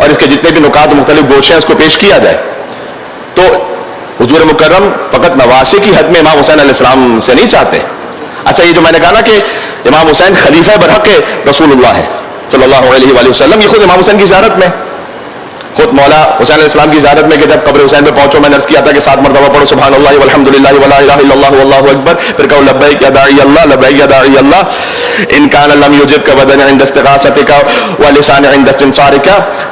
اور اس کے جتنے بھی نکات مختلف گوشے ہیں اس کو پیش کیا جائے. تو حضور مکرم فقط نواسے کی حد میں امام حسین علیہ السلام سے نہیں چاہتے. اچھا یہ جو میں نے کہا نا کہ امام حسین خلیفہ برحق رسول اللہ ہے صلی اللہ علیہ وآلہ وسلم, یہ خود امام حسین کی زیارت میں, خود مولا حسین علیہ السلام کی زیارت میں کہ جب قبر حسین پہ پہنچو میں نے عرض کیا تھا کہ 7 مرتبہ پڑھو سبحان اللہ والحمد للہ ولا الہ الا اللہ واللہ اکبر, پھر کہو لبیک یا داعی اللہ لبیک یا داعی اللہ ان کان لم یجبک بدن عند استغاثتک ولسان عند استنصارک,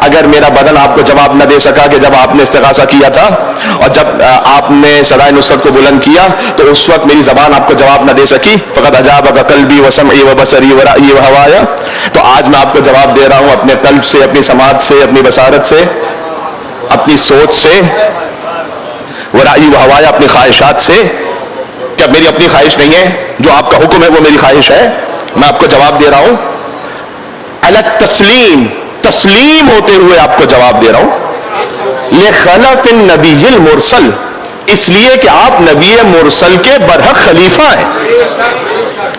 اگر میرا بدن آپ کو جواب نہ دے سکا کہ جب آپ نے استغاثہ کیا تھا اور جب آپ نے صدائے نصرت کو بلند کیا تو اس وقت میری زبان آپ کو جواب نہ دے سکی, فقط اجابک قلبی وسمعی وبصری ورأیی وہوایا, تو آج میں آپ کو جواب دے رہا ہوں اپنے قلب سے, اپنی سماعت سے, اپنی بصارت سے, اپنی سوچ سے, ورأیی وہوایا اپنی خواہشات سے, کہ اب میری اپنی خواہش نہیں ہے, جو آپ کا حکم ہے وہ میری خواہش ہے, میں آپ کو جواب دے رہا ہوں علی التسلیم, تسلیم ہوتے ہوئے آپ کو جواب دے رہا ہوں, لخلف النبی المرسل, اس لیے کہ آپ نبی مرسل کے برحق خلیفہ ہیں.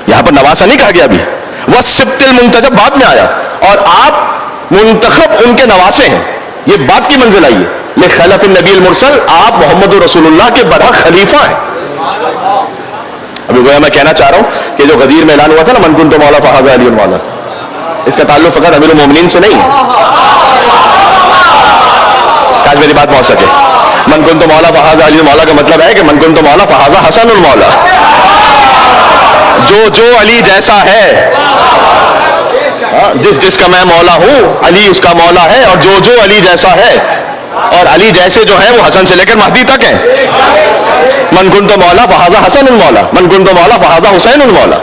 یہاں پر نواسہ نہیں کہا گیا ابھی, والسبط المنتجب بعد میں آیا, اور آپ منتخب ان کے نواسے ہیں, یہ بات کی منزل آئی ہے. لخلف النبی المرسل, آپ محمد رسول اللہ کے برحق خلیفہ ہیں. ابھی گویا میں کہنا چاہ رہا ہوں کہ جو غدیر میں اعلان ہوا تھا نا من کنت مولا فہذا علی مولا, اس کا تعلق فقط امیر المومنین سے نہیں ہے, کاش میری بات پہنچ سکے. من کنت مولا فہذا علی مولا کا مطلب ہے کہ من کنت مولا فہذا حسن المولا, جو علی جیسا ہے, جس کا میں مولا ہوں علی اس کا مولا ہے, اور جو علی جیسا ہے, اور علی جیسے جو ہیں وہ حسن سے لے کر مہدی تک ہیں. من کنت مولا فہذا حسن المولا, من کنت مولا فہذا حسین المولا,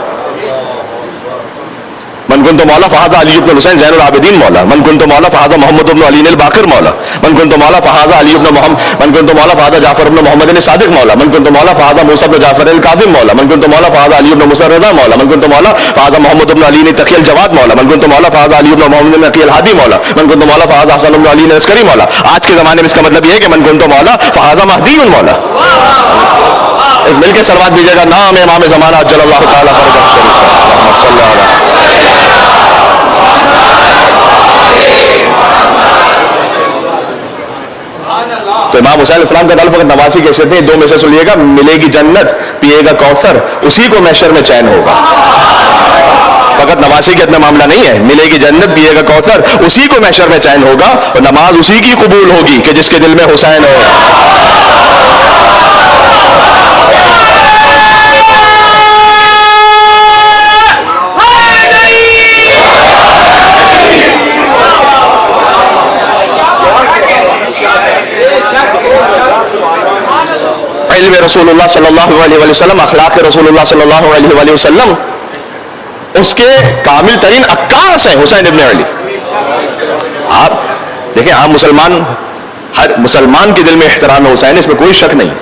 من کنت مولا فہذا علی بن حسین زین العابدین مولا, من کنت مولا فہذا محمد بن علی الباقر مولا, من کنت مولا فہذا علی بن محمد, من کنت مولا فہذا جعفر بن محمد الصادق مولا, من کنت مولا فہذا موسیٰ بن جعفر الکاظم مولا, من کنت مولا فہذا علی بن موسیٰ الرضا مولا, من کنت مولا فہذا محمد بن علی التقی الجواد مولا, من کنت مولا فہذا علی بن محمد النقی الہادی مولا, من کنت مولا فہذا حسن بن علی العسکری مولا. آج کے زمانے میں اس کا مطلب یہ ہے کہ من کنت مولا فہذا مہدی مولا. مل کے سلوات دیجیے گا, نام امام زمانہ عجل اللہ تعالی فرجہ شریف صلی اللہ علیہ. تو امام حسین علیہ السلام کا تعلق فقط نواسی کیسے تھے, دو میں سے سنیے گا, ملے گی جنت پیے گا کوثر اسی کو محشر میں چین ہوگا. فقط نواسی کے اتنا معاملہ نہیں ہے, ملے گی جنت پیے گا کوثر اسی کو محشر میں چین ہوگا, اور نماز اسی کی قبول ہوگی کہ جس کے دل میں حسین ہو. علم رسول اللہ صلی اللہ علیہ وسلم, اخلاق رسول اللہ صلی اللہ علیہ وسلم, اس کے کامل ترین عکاس ہیں حسین ابن علی. آپ دیکھیں عام مسلمان, ہر مسلمان کے دل میں احترام حسین, اس میں کوئی شک نہیں.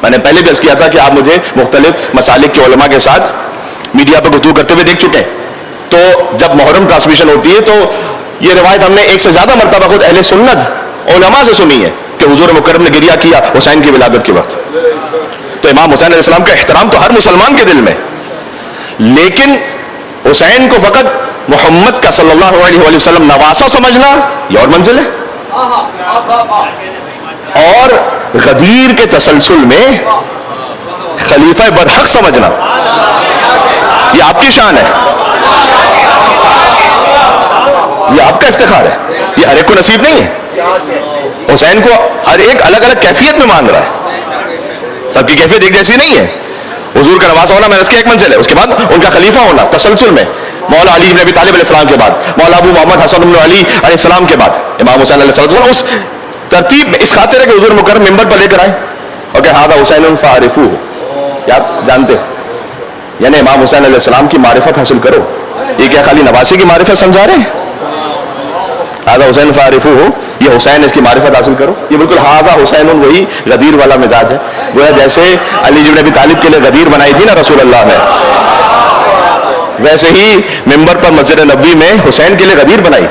میں نے پہلے بھی عرض کیا تھا کہ آپ مجھے مختلف مسالک کے علماء کے ساتھ میڈیا پر گفتگو کرتے ہوئے دیکھ چکے ہیں. تو جب محرم ٹرانسمیشن ہوتی ہے تو یہ روایت ہم نے ایک سے زیادہ مرتبہ خود اہل سنت علماء سے سنی ہے کہ حضور مکرم نے گریہ کیا حسین کی ولادت کے وقت. تو امام حسین علیہ السلام کا احترام تو ہر مسلمان کے دل میں, لیکن حسین کو فقط محمد کا صلی اللہ علیہ وسلم نواسا سمجھنا یہ اور منزل ہے, اور غدیر کے تسلسل میں خلیفہ برحق سمجھنا یہ آپ کی شان ہے, یہ آپ کا افتخار ہے, یہ ہر ایک کو نصیب نہیں ہے. حسین کو ہر ایک الگ الگ کیفیت میں مان رہا ہے, سب کی کیفیت ایک جیسی نہیں ہے. حضور کا نواسا ہونا میں اس کی ایک منزل ہے, اس کے بعد ان کا خلیفہ ہونا تسلسل میں مولا علی بن ابی طالب علیہ السلام کے بعد, مولا ابو محمد حسن بن علی علیہ السلام کے بعد امام حسین علیہ السلام, اس ترتیب میں اس خاطر ہے کہ حضور مکرم ممبر پر لے کر آئے اور کہ ہذا حسین فعرفوہ, کیا آپ جانتے یعنی امام حسین علیہ السلام کی معرفت حاصل کرو. یہ کیا خالی نواسی کی معرفت سمجھا رہے ہیں؟ ہذا حسین فعرفوہ, یہ حسین اس کی معرفت حاصل کرو. یہ بالکل ہذا حسین وہی غدیر والا مزاج ہے, گویا جیسے علی بن ابی طالب کے لیے غدیر بنائی تھی نا رسول اللہ نے, ویسے ہی ممبر پر مسجد نبوی میں حسین کے لیے غدیر بنائی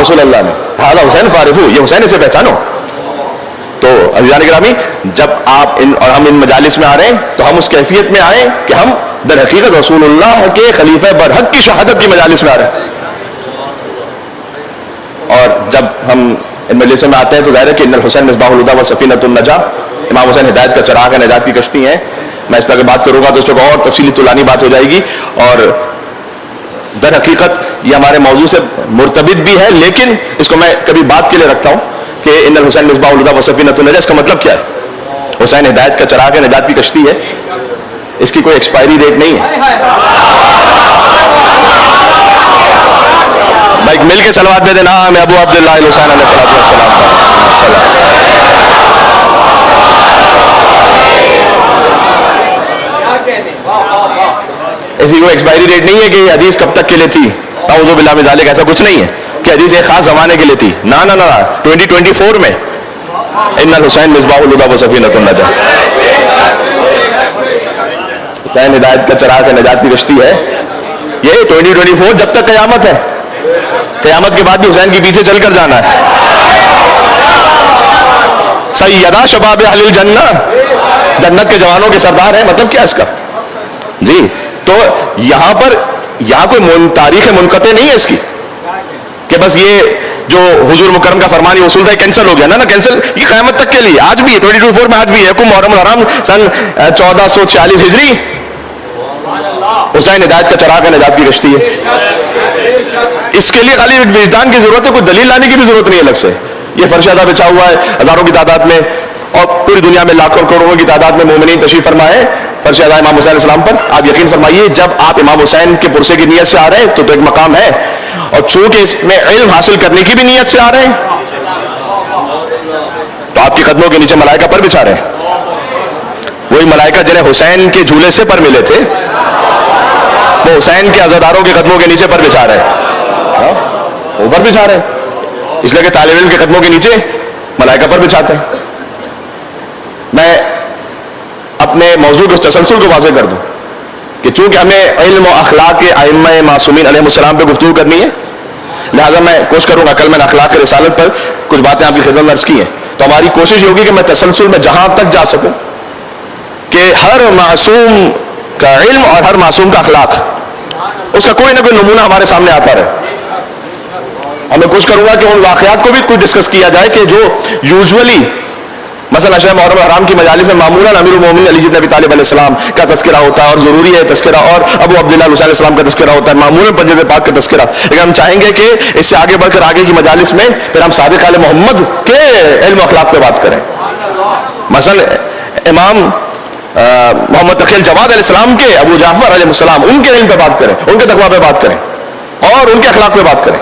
رسول اللہ نے. ہذا حسین فعرفوہ, یہ حسین اسے پہچانو. تو عزیزان گرامی, جب آپ اور ہم ان مجالس میں آ رہے ہیں تو ہم اس کیفیت میں آئیں کہ ہم در حقیقت رسول اللہ کے خلیفہ برحق کی شہادت کی مجالس میں آ رہے ہیں. ہم ان مجلسوں میں آتے ہیں تو ظاہر ہے کہ ان الحسین مصباح الہدی و سفینۃ النجاہ، امام حسین ہدایت کا چراغ ہے، نجات کی کشتی ہے. میں اس پر اگر بات کروں گا تو اس پر اور تفصیلی طولانی بات ہو جائے گی، اور در حقیقت یہ ہمارے موضوع سے مرتبط بھی ہے، لیکن اس کو میں کبھی بات کے لیے رکھتا ہوں کہ ان الحسین مصباح الہدی و سفینۃ النجاہ، اس کا مطلب کیا ہے؟ حسین ہدایت کا چراغ ہے، نجات کی کشتی ہے، اس کی کوئی ایکسپائری ڈیٹ نہیں ہے. بھائی مل کے صلوات دے دینا میں ابو عبداللہ الحسین علیہ السلام ایسی کوئی ایکسپائری ڈیٹ نہیں ہے کہ یہ حدیث کب تک کے لیے تھی، اعوذ باللہ من ذالک، ایسا کچھ نہیں ہے کہ حدیث ایک خاص زمانے کے لیے تھی. نہ 2024 میں ان الحسین مصباح الہدی و سفینۃ النجاہ، حسین ہدایت کا چراغ ہے، نجات کی کشتی ہے. یہ 2024 جب تک قیامت ہے، قیامت کے بعد بھی حسین کے پیچھے چل کر جانا ہے. سیدہ شباب اہل الجنہ، جنت کے جوانوں کے سردار ہیں. مطلب کیا اس کا؟ جی تو یہاں کوئی تاریخ منقطع نہیں ہے اس کی کہ بس یہ جو حضور مکرم کا فرمان وصول تھا کینسل ہو گیا. نہ کینسل، یہ قیامت تک کے لیے آج بھی 2024 میں آج بھی ہے. محرم الحرام سن 1446 ہجری، حسین ہدایت کا چراغ ہے، نجات کی کشتی ہے. اس کے لیے خالی وجدان کی ضرورت ہے، کوئی دلیل لانے کی بھی ضرورت نہیں الگ سے. یہ فرش ادا بچھا ہوا ہے ہزاروں کی تعداد میں، اور پوری دنیا میں لاکھوں کروڑوں کی تعداد میں مومنین تشریف فرما ہے فرش ادا امام حسین علیہ السلام پر. آپ یقین فرمائیے جب آپ امام حسین کے پرسے کی نیت سے آ رہے ہیں تو ایک مقام ہے، اور چونکہ اس میں علم حاصل کرنے کی بھی نیت سے آ رہے ہیں تو آپ کے قدموں کے نیچے ملائکہ پر بچھا رہے ہیں. وہی ملائکہ جنہیں حسین کے جھولے سے پر ملے تھے وہ حسین کے عزاداروں کے قدموں کے نیچے پر بچھا رہے ہیں، اوپر بچھا رہے ہیں، اس لیے کہ طالب علم کے قدموں کے نیچے ملائکہ پر بچھاتے ہیں. میں اپنے موضوع کے تسلسل کو واضح کر دوں کہ چونکہ ہمیں علم و اخلاق کے ائمہ معصومین علیہ السلام پہ گفتگو کرنی ہے، لہذا میں کوشش کروں گا، کل میں نے اخلاق رسالت پر کچھ باتیں آپ کی خدمت میں عرض کی ہیں، تو ہماری کوشش یہ ہوگی کہ میں تسلسل میں جہاں تک جا سکوں کہ ہر معصوم کا علم اور ہر معصوم کا اخلاق، اس کا کوئی نہ کوئی نمونہ ہمارے سامنے آتا رہے. اور میں کوشش کروں گا کہ ان واقعات کو بھی کچھ ڈسکس کیا جائے کہ جو یوزولی مثلا اشرا محرم الحرام کی مجالس میں معمولاً امیر المومنین علی بن ابی طالب علیہ السلام کا تذکرہ ہوتا ہے، اور ضروری ہے تذکرہ، اور ابو عبداللہ الحسین علیہ السلام کا تذکرہ ہوتا ہے، معمولاً پنجاب پاک کا تذکرہ. لیکن ہم چاہیں گے کہ اس سے آگے بڑھ کر آگے کی مجالس میں پھر ہم صادق آل محمد کے علم و اخلاق پہ بات کریں. مثلا امام محمد تقی الجواد علیہ السلام کے ابو جعفر علیہ السلام، ان کے علم پہ بات کریں، ان کے تقویٰ پہ بات کریں، اور ان کے اخلاق پہ بات کریں.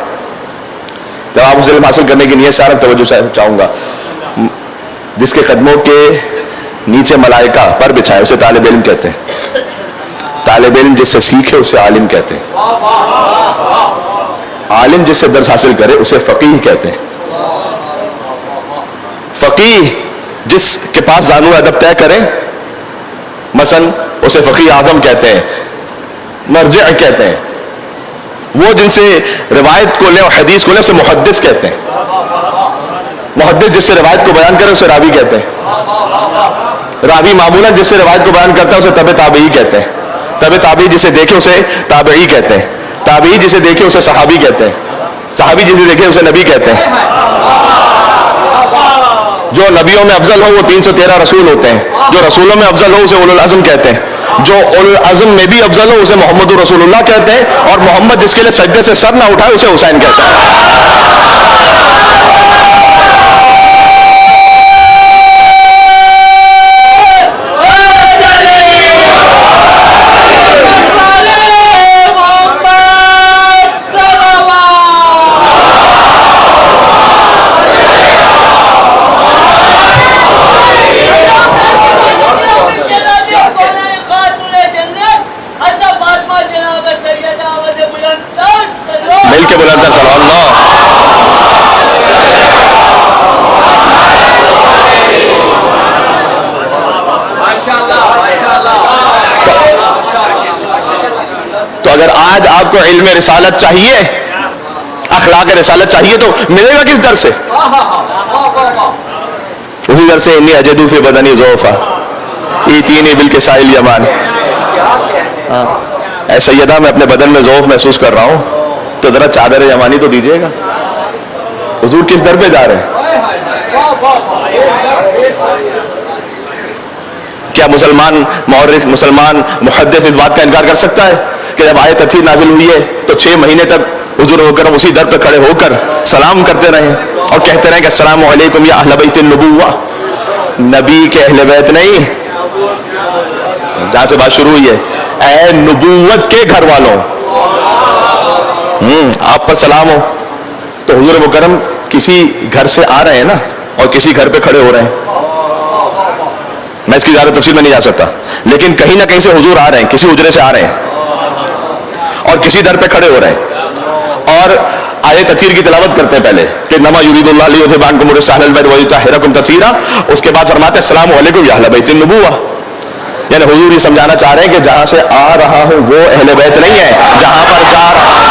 جب آپ اس علم حاصل کرنے کی نیت سے عرب توجہ چاہوں گا، جس کے قدموں کے نیچے ملائکہ پر بچھائے اسے طالب علم کہتے ہیں. طالب علم جس سے سیکھے اسے عالم کہتے ہیں. عالم جس سے درس حاصل کرے اسے فقیہ کہتے ہیں. فقیہ جس کے پاس زانو ادب طے کرے مثلا اسے فقیہ اعظم کہتے ہیں، مرجع کہتے ہیں. وہ جن سے روایت کو لے اور حدیث کو لے اسے محدث کہتے ہیں. محدث جس سے روایت کو بیان کرے اسے راوی کہتے ہیں. راوی معمولاً جس سے روایت کو بیان کرتا ہے اسے تبع تابعی کہتے ہیں. تبع تابعی جسے دیکھے اسے تابعی کہتے ہیں. تابعی جسے دیکھے اسے صحابی کہتے ہیں. صحابی جسے دیکھے اسے نبی کہتے ہیں. جو نبیوں میں افضل ہو وہ 313 رسول ہوتے ہیں. جو رسولوں میں افضل ہو اسے اولو العزم کہتے ہیں. جو اولو العزم میں بھی افضل ہو اسے محمد رسول اللہ کہتے ہیں. اور محمد جس کے لیے سجدے سے سر نہ اٹھائے اسے حسین کہتے ہیں. مل کے بلند کر صلی اللہ. تو اگر آج آپ کو علم رسالت چاہیے، اخلاق رسالت چاہیے تو ملے گا کس در سے؟ اسی در سے انی اجدو فی بدنی ضعفا ایتینی بالکساء الیمان. اے سیدہ میں اپنے بدن میں ضعف محسوس کر رہا ہوں تو ذرا چادر یمانی تو دیجیے گا. حضور کس در پہ جا رہے ہیں؟ کیا مسلمان مورخ، مسلمان محدث اس بات کا انکار کر سکتا ہے کہ جب آیت تطہیر نازل ہوئی ہے تو 6 مہینے تک حضور اکرم اسی در پہ کھڑے ہو کر سلام کرتے رہے اور کہتے رہے کہ السلام علیکم یا اہل بیت النبوہ، نبی کے اہل بیت نہیں، جہاں سے بات شروع ہوئی ہے، اے نبوت کے گھر والوں، آپ پر سلام ہو. تو حضور مکرم کسی گھر سے آ رہے ہیں نا، اور کسی گھر پہ کھڑے ہو رہے ہیں. میں اس کی زیادہ تفصیل میں نہیں جا سکتا، لیکن کہیں نہ کہیں سے حضور آ رہے ہیں، کسی حجرے سے آ رہے ہیں اور کسی در پہ کھڑے ہو رہے ہیں اور آیت تطہیر کی تلاوت کرتے ہیں پہلے کہ انما یرید اللہ لیذھب عنکم الرجس اہل البیت ویطہرکم تطہیرا. اس کے بعد فرماتے ہیں السلام علیکم یا اہل بیت النبوہ. یعنی حضور یہ سمجھانا چاہ رہے ہیں کہ جہاں سے آ رہا ہوں وہ اہل بیت نہیں ہے، جہاں پر جا رہا ہوں.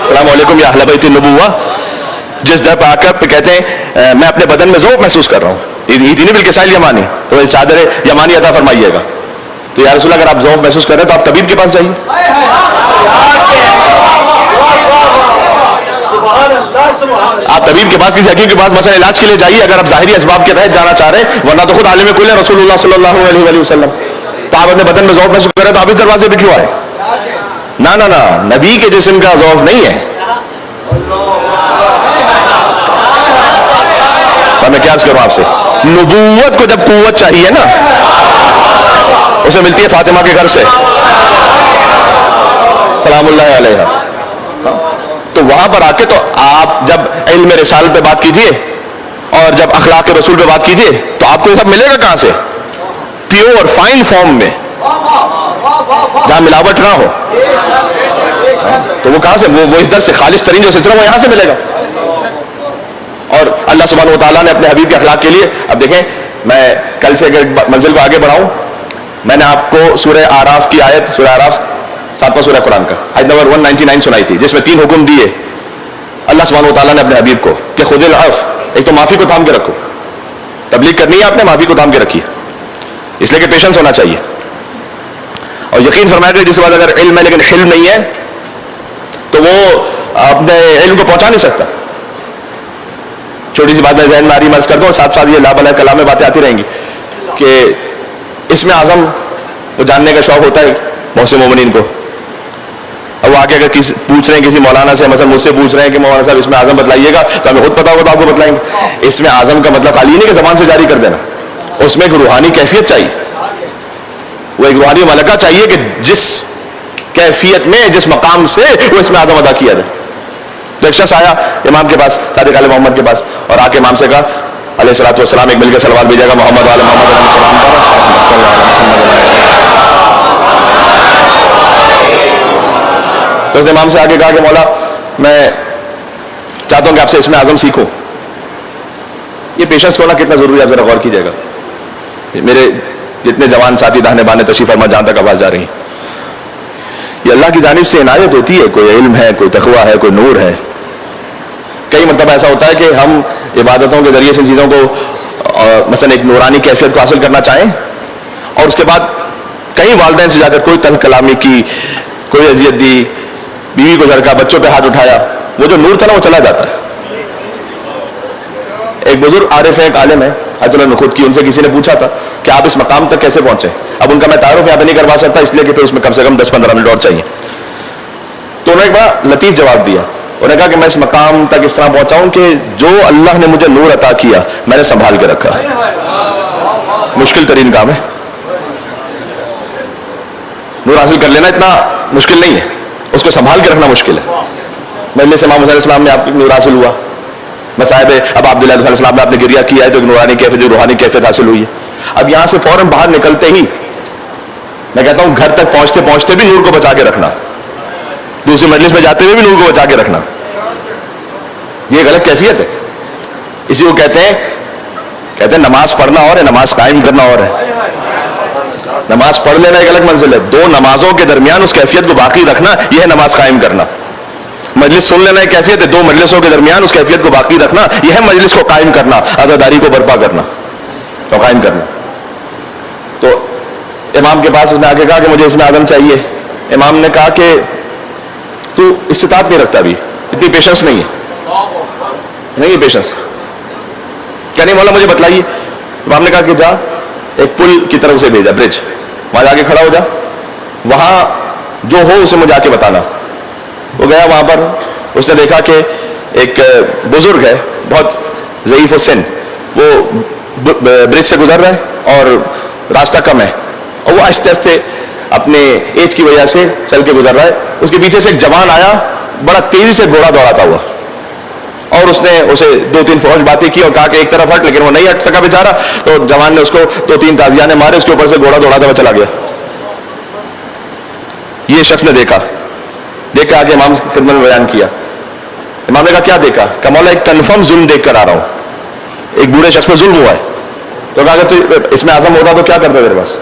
السلام علیکم یا اہل بیت النبوہ. جس در پہ آ کر کہتے ہیں میں اپنے بدن میں ذوق محسوس کر رہا ہوں، ایدینی بالکسائل یمانی، تو چادر یمانی عطا فرمائیے گا. تو یا رسول اللہ اگر آپ ذوق محسوس کر رہے ہیں تو آپ طبیب کے پاس جائیے. آپ طبیب کے پاس، کسی حکیم کے پاس مثلا علاج کے لیے جائیے اگر آپ ظاہری اسباب کے تحت جانا چاہ رہے ہیں، ورنہ تو خود عالم کل ہے رسول اللہ صلی اللہ علیہ وآلہ وسلم. تو آپ اپنے بدن میں ذوق محسوس کر رہے ہیں تو آپ اس دروازے پہ کیوں آئے؟ نہ نہ نہ، نبی کے جسم کا ذوق نہیں ہے. میں کیا عرض کروں آپ سے، نبوت کو جب قوت چاہیے نا، اسے ملتی ہے فاطمہ کے گھر سے سلام اللہ علیہ. تو وہاں پر آ کے تو آپ جب علم رسالت پہ بات کیجئے اور جب اخلاق رسول پہ بات کیجئے تو آپ کو یہ سب ملے گا کہاں سے؟ پیور فائن فارم میں، جہاں ملاوٹ نہ ہو. تو وہ کہاں سے؟ وہ اس در سے خالص ترین جو سترہ وہ یہاں سے ملے گا. اور اللہ سبحانہ وتعالیٰ نے اپنے حبیب کے اخلاق کے لیے، اب دیکھیں میں کل سے اگر منزل کو آگے بڑھاؤں، میں نے آپ کو سورہ آراف کی آیت، سورہ آراف 7واں سورہ قرآن کا آیت نمبر 199 سنائی تھی، جس میں 3 حکم دیے اللہ سبحانہ وتعالیٰ نے اپنے حبیب کو کہ خذ العفو. ایک تو معافی کو تھام کے رکھو، تبلیغ کرنی ہے آپ نے، معافی کو تھام کے رکھی، اس لیے کہ پیشنس ہونا چاہیے. اور یقین فرمایا کہ جس بات اگر علم ہے لیکن حلم نہیں ہے تو وہ اپنے علم کو پہنچا نہیں سکتا. چھوٹی سی بات میں ذہن میں آ رہی مرض کر دوں، اور ساتھ ساتھ یہ لابلا کلام میں باتیں آتی رہیں گی کہ اس میں اعظم وہ جاننے کا شوق ہوتا ہے بہت سے مومنین کو. اب وہ آگے اگر پوچھ رہے ہیں کسی مولانا سے، مثلا مجھ سے پوچھ رہے ہیں کہ مولانا صاحب اس میں اعظم بتلائیے گا، تو ہمیں خود پتا ہوگا تو آپ کو بتلائیں گے. اس میں اعظم کا مطلب خالی نہیں کہ زبان سے جاری کر دینا، اس میں ایک روحانی کیفیت چاہیے، وہ ایک روحانی ملکہ چاہیے کہ جس کیفیت میں، جس مقام سے وہ اس میں اعظم ادا کیا جائے. تو ایک شخص آیا امام کے پاس، صادق آل محمد کے پاس، اور آ کے امام سے کہا علیہ الصلوۃ والسلام ایک مل کے صلوات بھیجے گا محمد وعلی محمد علیہ السلام پر. تو اس نے امام سے آگے کہا کہ مولا میں چاہتا ہوں کہ آپ سے اس میں اعظم سیکھوں. یہ پیشنس ہونا کتنا ضروری ہے آپ ذرا غور کیجیے گا. میرے جتنے جوان ساتھی داہنے بانے تشریف فرما جہاں تک آواز جا رہی ہے، یہ اللہ کی جانب سے عنایت ہوتی ہے. کوئی علم ہے، کوئی تقویٰ ہے، کوئی نور ہے. کئی مرتبہ ایسا ہوتا ہے کہ ہم عبادتوں کے ذریعے سے چیزوں کو مثلا ایک نورانی کیفیت کو حاصل کرنا چاہیں، اور اس کے بعد کئی والدین سے جا کر کوئی تلخ کلامی کی، کوئی اذیت دی، بیوی کو جھڑکا، بچوں پہ ہاتھ اٹھایا، وہ جو نور تھا نا وہ چلا جاتا ہے. ایک بزرگ عارف ہے، ایک عالم ہے آیت اللہ نخود کی، ان سے کسی نے پوچھا تھا کہ آپ اس مقام تک کیسے پہنچے. اب ان کا میں تعارف یہاں پہ نہیں کروا سکتا، اس لیے کہ پھر اس میں کم سے کم 10-15 منٹ اور چاہیے. تو انہوں نے ایک بڑا لطیف جواب دیا. انہوں نے کہا کہ میں اس مقام تک اس طرح پہنچا ہوں کہ جو اللہ نے مجھے نور عطا کیا میں نے سنبھال کے رکھا. مشکل ترین کام ہے، نور حاصل کر لینا اتنا مشکل نہیں ہے، اس کو سنبھال کے رکھنا مشکل ہے. مجلس امام حسین علیہ السلام میں آپ کو نور حاصل ہوا، مصائب اب عبداللہ علیہ السلام نے آپ نے گریہ کیا ہے تو ایک نورانی کیفیت، جو روحانی کیفیت حاصل ہوئی ہے. اب یہاں سے فوراً باہر نکلتے ہی میں کہتا ہوں گھر تک پہنچتے پہنچتے بھی نور کو بچا کے رکھنا، دوسری مجلس میں جاتے ہوئے بھی نور کو بچا کے رکھنا، یہ ایک الگ کیفیت ہے. اسی کو کہتے ہیں نماز پڑھنا اور ہے، نماز قائم کرنا اور ہے. نماز پڑھ لینا ایک الگ منزل ہے، دو نمازوں کے درمیان اس کیفیت کو باقی رکھنا یہ ہے نماز قائم کرنا. مجلس سن لینا ایک کیفیت ہے، دو مجلسوں کے درمیان اس کیفیت کو باقی رکھنا یہ ہے مجلس کو قائم کرنا، عزاداری کو برپا کرنا. اور قائم کرنا. تو امام کے پاس اس نے آ کے کہا کہ مجھے اسم اعظم چاہیے. امام نے کہا کہ تو استطاعت نہیں رکھتا ابھی, اتنی پیشنس نہیں ہے پیشنس. کیا نہیں مولا مجھے بتلائیے. امام نے کہا کہ جا ایک پل کی طرف اسے بھیجا, برج, وہاں جا کے کھڑا ہو جا, وہاں جو ہو اسے مجھے آ کے بتانا. وہ گیا وہاں پر, اس نے دیکھا کہ ایک بزرگ ہے بہت ضعیف السن, وہ برج سے گزر رہا ہے اور راستہ کم ہے, اور وہ آہستہ آہستہ اپنے ایج کی وجہ سے چل کے گزر رہا ہے. اس کے پیچھے سے ایک جوان آیا بڑا تیزی سے گھوڑا دوڑاتا ہوا, اور اس نے اسے 2-3 فوج باتیں کی اور کہا کہ ایک طرف ہٹ, لیکن وہ نہیں ہٹ سکا بیچارہ. تو جوان نے اس کو 2-3 تازیانے مارے, اس کے اوپر سے گھوڑا دوڑاتا ہوا چلا گیا. یہ شخص نے دیکھا کہ امام کی خدمت میں بیان کیا. امام نے کہا کیا دیکھا؟ کہ مولا ایک کنفرم ظلم دیکھ کر آ رہا ہوں, ایک بوڑھے شخص پہ ظلم ہوا ہے. تو کہا کہ تو اس میں اعظم ہوتا تو کیا کرتا تیرے پاس؟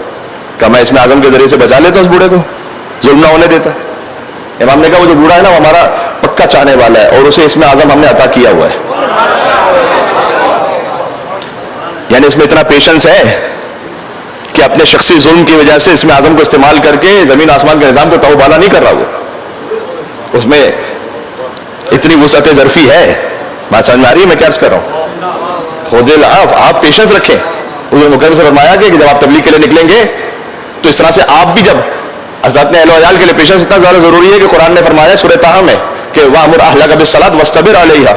کہ میں اس میں اعظم کے ذریعے سے بچا لیتا اس بوڑھے کو, ظلم نہ ہونے دیتا. امام نے کہا وہ جو بوڑھا ہے نا وہ ہمارا پکا چاہنے والا ہے, اور اسے اس میں اعظم ہم نے عطا کیا ہوا ہے. یعنی اس میں اتنا پیشنس ہے کہ اپنے شخصی ظلم کی وجہ سے اس میں اعظم کو استعمال کر کے زمین آسمان کے نظام کو تو بالا نہیں کر رہا. وہ اس میں اتنی وسعت ظرفی ہے. بات سمجھ میں آ رہی ہے میں کیا عرض کر رہا ہوں؟ خود العفو, آپ پیشنس رکھیں. حضور مکرم سے فرمایا کہ جب آپ تبلیغ کے لیے نکلیں گے تو اس طرح سے آپ بھی, جب حضرات نے اہل و عیال کے لیے پیشنس اتنا زیادہ ضروری ہے کہ قرآن نے فرمایا سورہ طٰہٰ میں کہ وَأْمُرْ أَهْلَكَ بِالصَّلَاةِ وَاصْطَبِرْ عَلَيْهَا,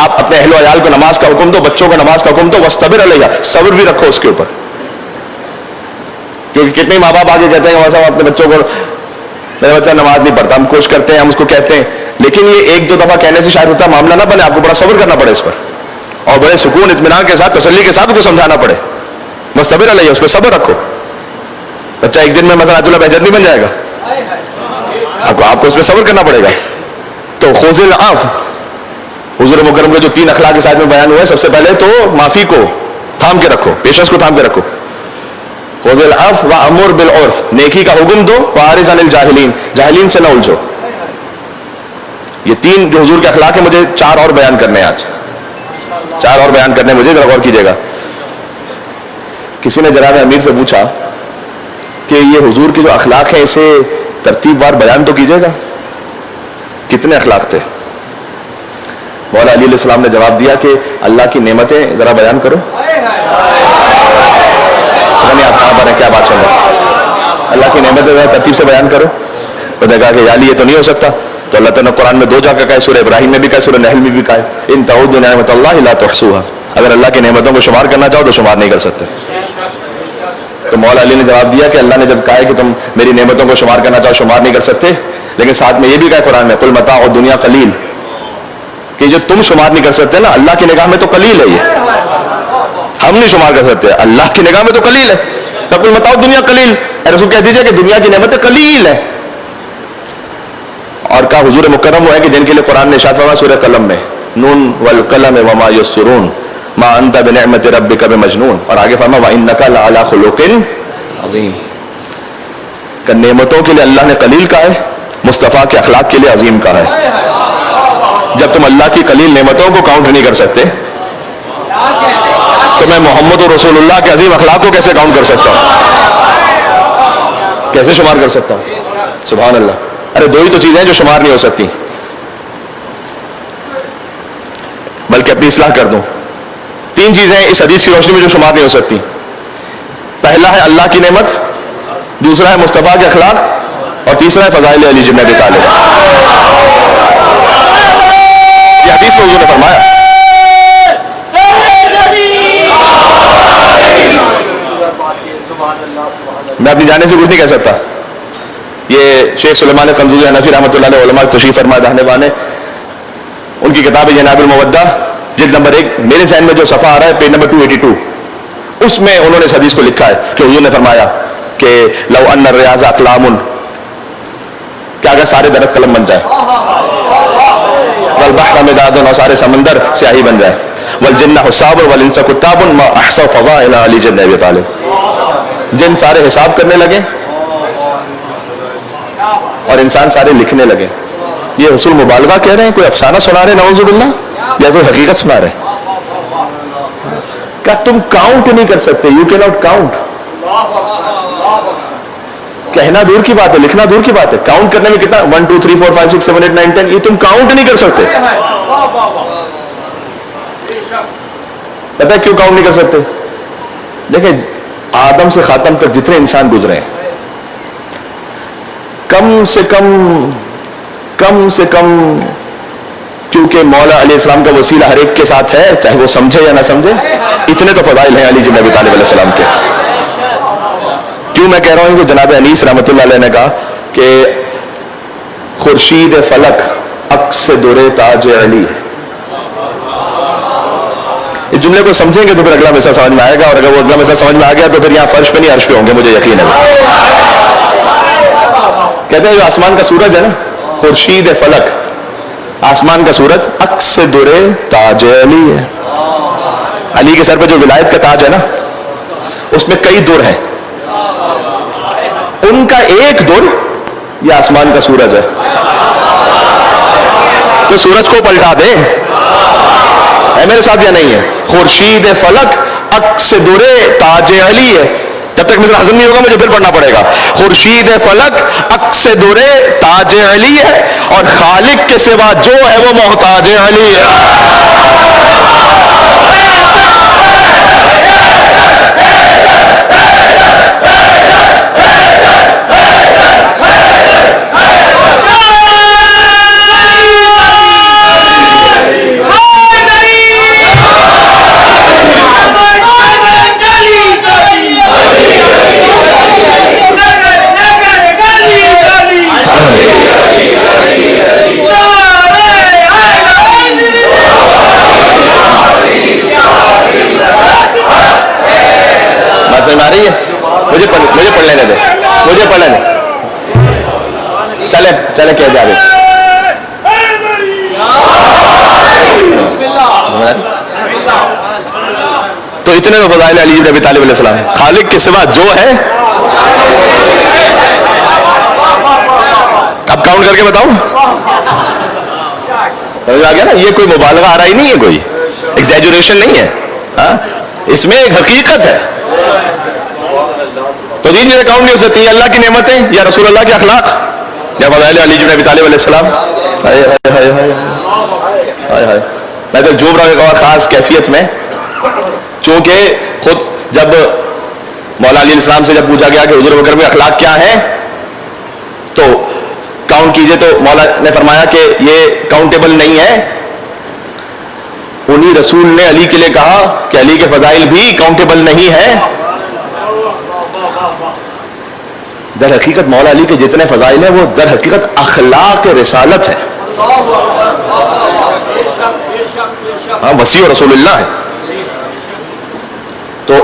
آپ اپنے اہل و عیال کو نماز کا حکم دو, بچوں کو نماز کا حکم دو, وَاصْطَبِرْ عَلَيْهَا, صبر بھی رکھو اس کے اوپر. کیونکہ کتنے ماں باپ آگے کہتے ہیں کہ اپنے بچوں کو میرا بچہ نماز نہیں پڑھتا, ہم کوشش کرتے ہیں, ہم اس کو کہتے ہیں, لیکن یہ 1-2 دفعہ کہنے سے شاید ہوتا معاملہ نہ بنے, آپ کو بڑا صبر کرنا پڑے اس پر, اور بڑے سکون اطمینان کے ساتھ تسلی کے ساتھ اس کو سمجھانا پڑے. وَاصْطَبِرْ عَلَيْهَا, اس پہ صبر رکھو. بچہ ایک دن میں مثلا عبداللہ بہجت نہیں بن جائے گا, آپ کو اس پہ صبر کرنا پڑے گا. تو خُذِ الْعَفْوَ, حضور مکرم کے جو 3 اخلاق کے ساتھ میں بیان ہوا ہے, سب سے پہلے تو معافی کو تھام کے رکھو, پیشنس کو تھام کے رکھو. خُذِ الْعَفْوَ وَأْمُرْ بِالْعُرْفِ, نیکی کا حکم دو, وَأَعْرِضْ عَنِ الْجَاهِلِينَ, جاہلین سے نہ الجھو. یہ 3 جو حضور کے اخلاق ہیں, مجھے 4 اور بیان کرنے ہیں آج, 4 اور بیان کرنے, مجھے ذرا غور کیجیے گا. کسی نے جناب امیر سے پوچھا کہ یہ حضور کے جو اخلاق ہیں اسے ترتیب وار بیان تو کیجیے گا, کتنے اخلاق تھے؟ مولا علی علیہ السلام نے جواب دیا کہ اللہ کی نعمتیں ذرا بیان کرو. آپ کہاں پر ہیں, کیا بات سن رہے ہیں؟ اللہ کی نعمتیں ذرا ترتیب سے بیان کرو. انہوں نے کہا کہ یا علی یہ تو نہیں ہو سکتا. تو اللہ تعالیٰ نے قرآن میں 2 جگہ کہا, سورہ ابراہیم میں بھی کہا, سورہ نحل میں بھی کہا, ان تعدوا نعمت اللہ لا تحصوها, اگر اللہ کی نعمتوں کو شمار کرنا چاہو تو شمار نہیں کر سکتے. تو مولا علی نے جواب دیا کہ اللہ نے جب کہا ہے کہ تم میری نعمتوں کو شمار کرنا چاہو شمار نہیں کر سکتے, لیکن ساتھ میں یہ بھی کہا قرآن میں قل متاع الدنیا قلیل, کہ جو تم شمار نہیں کر سکتے نا, اللہ کی نگاہ میں تو قلیل ہے. یہ ہم نہیں شمار کر سکتے, اللہ کی نگاہ میں تو قلیل ہے. تو قل متاع الدنیا قلیل, اے رسول کہہ دیجئے کہ دنیا کی نعمتیں قلیل ہے. اور کہا حضور مکرم وہ ہے کہ جن کے لیے قرآن نے ارشاد فرمایا سورہ قلم میں, نون والقلم وما یسطرون ما انت بنعمت ربک بمجنون, اور آگے فرمایا وانک لعلی خلق عظیم. کہ نعمتوں کے لیے اللہ نے قلیل کہا ہے, مصطفیٰ کے اخلاق کے لیے عظیم کہا ہے. جب تم اللہ کی قلیل نعمتوں کو کاؤنٹ نہیں کر سکتے تو میں محمد رسول اللہ کے عظیم اخلاق کو کیسے کاؤنٹ کر سکتا ہوں, کیسے شمار کر سکتا ہوں؟ سبحان اللہ. ارے 2 ہی تو چیزیں ہیں جو شمار نہیں ہو سکتی, بلکہ اپنی اصلاح کر دوں. 3 چیزیں اس حدیث کی روشنی میں جو شمار نہیں ہو سکتی. پہلا ہے اللہ کی نعمت, دوسرا ہے مصطفیٰ کے اخلاق, اور تیسرا ہے فضائل علی بن ابی طالب. یہ حدیث میں حضور نے فرمایا. میں اپنی جانے سے کچھ نہیں کہہ سکتا. یہ شیخ سلیمان قنزوزی حنفی رحمۃ اللہ علیہ علماء تشریف فرما دہنے والے, ان کی کتاب جناب المودہ جلد نمبر 1, میرے ذہن میں جو صفحہ آ رہا ہے پیج نمبر 282, اس میں انہوں نے اس حدیث کو لکھا ہے کہ حضور نے فرمایا کہ لو ان الریاض اقلام, کہ اگر سارے درخت قلم بن جائے, والبحر مداد, اور سارے سمندر سیاہی بن جائے, والجن حساب والانس کتاب ما احصوا فضائل علی بن ابی طالب, جن سارے حساب کرنے لگے اور انسان سارے لکھنے لگے. یہ رسول مبالغہ کہہ رہے ہیں, کوئی افسانہ سنا رہے نعوذ باللہ, یا کوئی حقیقت سنا رہے ہیں؟ کہ تم کاؤنٹ نہیں کر سکتے. یو کی ناٹ کاؤنٹ. کہنا دور کی بات ہے, لکھنا دور کی بات ہے. کاؤنٹ کرنے میں کتنا 1 2 3 4 5 6 7 8 9 10 یہ تم کاؤنٹ نہیں کر سکتے. پتہ ہے کیوں کاؤنٹ نہیں کر سکتے؟ دیکھیں آدم سے خاتم تک جتنے انسان گزرے ہیں کم سے کم کیونکہ مولا علیہ السلام کا وسیلہ ہر ایک کے ساتھ ہے, چاہے وہ سمجھے یا نہ سمجھے, اتنے تو فضائل ہیں علی بن ابی طالب علیہ السلام کے. کیوں میں کہہ رہا ہوں کہ جناب انیس رحمۃ اللہ علیہ نے کہا کہ خورشید فلک عکس در تاج علی. اس جملے کو سمجھیں گے تو پھر اگلا مسئلہ سمجھ میں آئے گا, اور اگر وہ اگلا مسئلہ سمجھ میں آ گیا تو پھر یہاں فرش پہ نہیں عرش پہ ہوں گے, مجھے یقین ہے. کہتے ہیں جو آسمان کا سورج ہے نا, خورشید فلک, آسمان کا سورج عکس در تاج علی ہے. علی کے سر پہ جو ولایت کا تاج ہے نا اس میں کئی در ہیں, ان کا ایک در یہ آسمان کا سورج ہے. تو سورج کو پلٹا دے, ہے میرے ساتھ یا نہیں ہے؟ خورشید فلک عکس در تاج علی ہے. جب تک مثلا ہضم نہیں ہوگا مجھے پھر پڑھنا پڑے گا. خورشید فلک عکس در تاج علی ہے, اور خالق کے سوا جو ہے وہ محتاج علی ہے. مجھے پڑھ لینے دے, مجھے پڑھ لینے. چلے کیا جا رہے تو اتنے تو فضائل علی بن ابی طالب علیہ السلام. خالق کے سوا جو ہے, اب کاؤنٹ کر کے بتاؤں, آ گیا نا. یہ کوئی مبالغہ آ رہا ہی نہیں ہے, کوئی ایگزیجوریشن نہیں ہے, اس میں ایک حقیقت ہے. تو دین یہ اکاؤنٹ نہیں ہو سکتی. اللہ کی نعمتیں یا رسول اللہ کے اخلاق یا فضائل علی بن ابی طالب علیہ السلام. میں تو جوب رہا ہوں خاص کیفیت میں, چونکہ خود جب مولا علی السلام سے جب پوچھا گیا کہ حضور بکر میں اخلاق کیا ہیں تو کاؤنٹ کیجئے, تو مولا نے فرمایا کہ یہ کاؤنٹیبل نہیں ہے. انہی رسول نے علی کے لیے کہا کہ علی کے فضائل بھی کاؤنٹیبل نہیں ہے. در حقیقت مولا علی کے جتنے فضائل ہیں وہ در حقیقت اخلاق رسالت ہے, ہاں وسیع رسول اللہ ہے. تو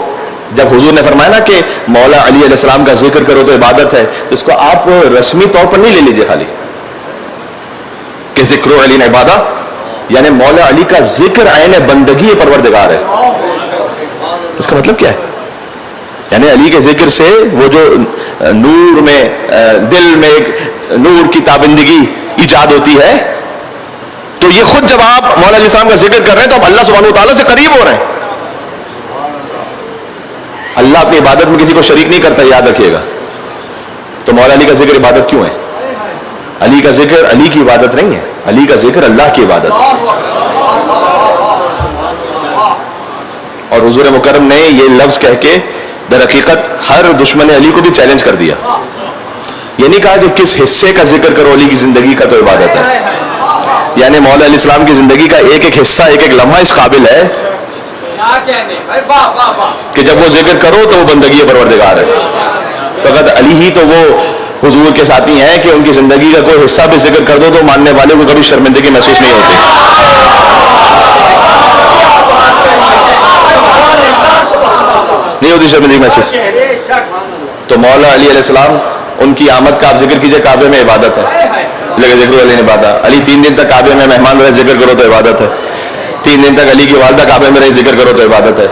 جب حضور نے فرمایا نا کہ مولا علی علیہ السلام کا ذکر کرو تو عبادت ہے, تو اس کو آپ رسمی طور پر نہیں لے لیجئے خالی کہ ذکر علی نے عبادہ, یعنی مولا علی کا ذکر عین بندگی پروردگار ہے. اس کا مطلب کیا ہے؟ یعنی علی کے ذکر سے وہ جو نور میں دل میں ایک نور کی تابندگی ایجاد ہوتی ہے, تو یہ خود جب آپ مولا علیہ السلام کا ذکر کر رہے ہیں تو آپ اللہ سبحانہ وتعالیٰ سے قریب ہو رہے ہیں. اللہ اپنی عبادت میں کسی کو شریک نہیں کرتا, یاد رکھیے گا. تو مولا علی کا ذکر عبادت کیوں ہے؟ علی کا ذکر علی کی عبادت نہیں ہے, علی کا ذکر اللہ کی عبادت ہے. اور حضور مکرم نے یہ لفظ کہہ کے در حقیقت ہر دشمن علی کو بھی چیلنج کر دیا. یہ نہیں کہا کہ کس حصے کا ذکر کرو علی کی زندگی کا تو عبادت ہے, یعنی مولا علیہ السلام کی زندگی کا ایک ایک حصہ ایک ایک لمحہ اس قابل ہے کہ جب وہ ذکر کرو تو وہ بندگی پروردگار ہے. فقط علی ہی تو وہ حضور کے ساتھی ہیں کہ ان کی زندگی کا کوئی حصہ بھی ذکر کر دو تو ماننے والے کو کبھی شرمندگی محسوس نہیں ہوتی. نہیں ہوتی شرمندگی محسوس. تو مولا علی علیہ السلام ان کی آمد کا آپ ذکر کیجئے, کعبے میں عبادت ہے, لیکن ذکر علی نے عبادت. علی 3 دن تک کعبے میں مہمان رہے, ذکر کرو تو عبادت ہے. 3 دن تک علی کی والدہ کعبے میں رہی, ذکر کرو تو عبادت ہے.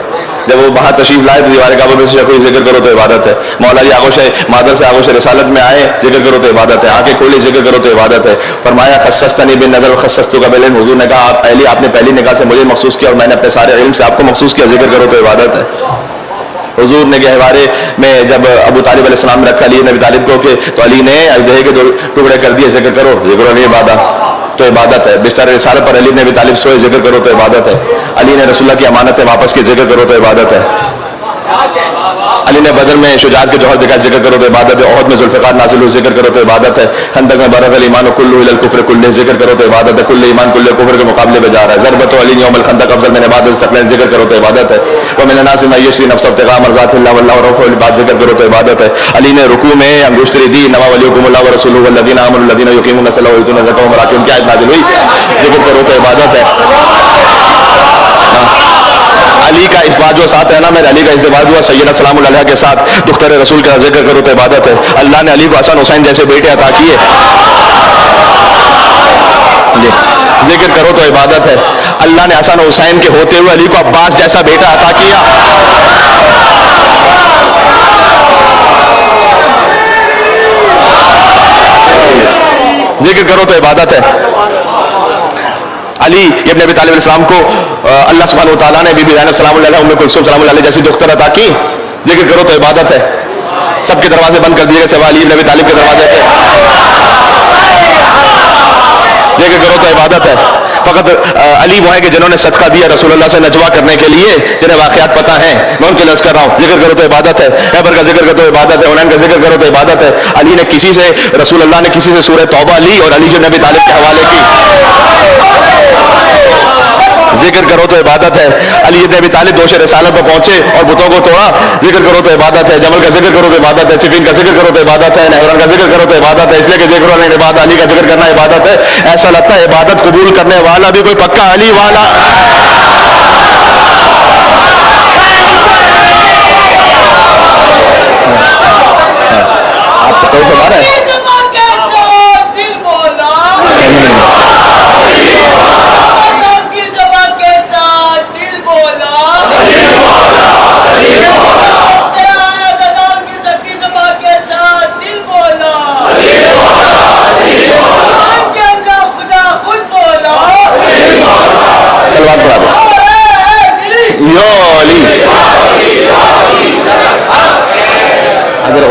جب وہ وہاں تشریف لائے تو دیوار کعبہ میں سے کوئی ذکر کرو تو عبادت ہے. مولا جی آغوش مادر سے آغوش رسالت میں آئے ذکر کرو تو عبادت ہے. آنکھیں کھولے ذکر کرو تو عبادت ہے. فرمایا خصصتنی بالنظر وخصصتک بالعلم. حضور نے کہا آپ نے پہلی نگاہ سے مجھے مخصوص کیا اور میں نے اپنے سارے علم سے آپ کو مخصوص کیا, ذکر کرو تو عبادت ہے. حضور نے گہوارے میں جب ابو طالب علیہ السلام نے رکھا علی نبی طالب کو کہ تو علی نے اژدہے کے 2 ٹکڑے کر دیے, ذکر کرو, ذکر علی عبادت تو عبادت ہے. بستر رسالت پر علی نبی طالب سوئے, ذکر کرو تو عبادت ہے. علی نے رسول اللہ کی امانتیں واپس کی, ذکر کرو تو عبادت ہے. علی نے بدر میں شجاعت کے جوہر دکھا, ذکر کرو تو عبادت ہے. احد میں ذوالفقار نازل ہوئے, ذکر کرو تو عبادت ہے. خندق میں برز الایمان کلہ الی الکفر کلہ, ذکر کرو تو عبادت ہے. کل ایمان کل کفر کے مقابلے میں جا رہا ہے. ضربت علی یوم الخندق افضل من عبادت الثقلین, ذکر کرو تو عبادت ہے. ومن الناس من یشری نفسه ابتغاء مرضات اللہ واللہ رؤوف بالعباد, ذکر کرو تو عبادت ہے. علی نے رکوع میں انگشتری دی, انما ولیکم اللہ ورسولہ والذین آمنوا الذین یقیمون الصلاۃ ویؤتون الزکاۃ وهم راکعون, کیا نازل ہوئی, ذکر کرو تو عبادت ہے. علی کا ازدواج جو ساتھ ہے نا, میرے علی کا ازدواج ہوا سیدہ سلام اللہ علیہ کے ساتھ, دختر رسول کا ذکر کرو تو عبادت ہے. اللہ نے علی کو حسن حسین جیسے بیٹے عطا کیے, ذکر کرو تو عبادت ہے. اللہ نے حسن حسین کے ہوتے ہوئے علی کو عباس جیسا بیٹا عطا کیا, ذکر کرو تو عبادت ہے. علی ابن ابی طالب علیہ السلام کو اللہ سبحانہ و تعالیٰ نے بی بی زینب سلام اللہ علیہ, ام کلثوم سلام اللہ علیہ جیسی دختر عطا کی, ذکر کرو تو عبادت ہے. سب کے دروازے بند کر دیے سوائے علی ابن ابی طالب کے دروازے تھے, ذکر کرو تو عبادت ہے. فقط علی وہ ہیں کہ جنہوں نے صدقہ دیا رسول اللہ سے نجوا کرنے کے لیے, جنہیں واقعات پتہ ہیں, میں ان کے لفظ کر رہا ہوں, ذکر کرو تو عبادت ہے. خیبر کا ذکر کرو تو عبادت ہے. حنین کا ذکر کرو تو عبادت ہے. علی نے کسی سے, رسول اللہ نے کسی سے سورہ توبہ لی اور علی جو نبی طالب کے حوالے کی, ذکر کرو تو عبادت ہے. علی ابن ابی طالب دوش رسالت پر پہنچے اور بتوں کو توڑا, ذکر کرو تو عبادت ہے. جمل کا ذکر کرو تو عبادت ہے. صفین کا ذکر کرو تو عبادت ہے. نہران کا ذکر کرو تو عبادت ہے. اس لیے کہ ذکر کرنا عبادت, علی کا ذکر کرنا عبادت ہے. ایسا لگتا ہے عبادت قبول کرنے والا بھی کوئی پکا علی والا. آپ تصور فرما رہے ہیں,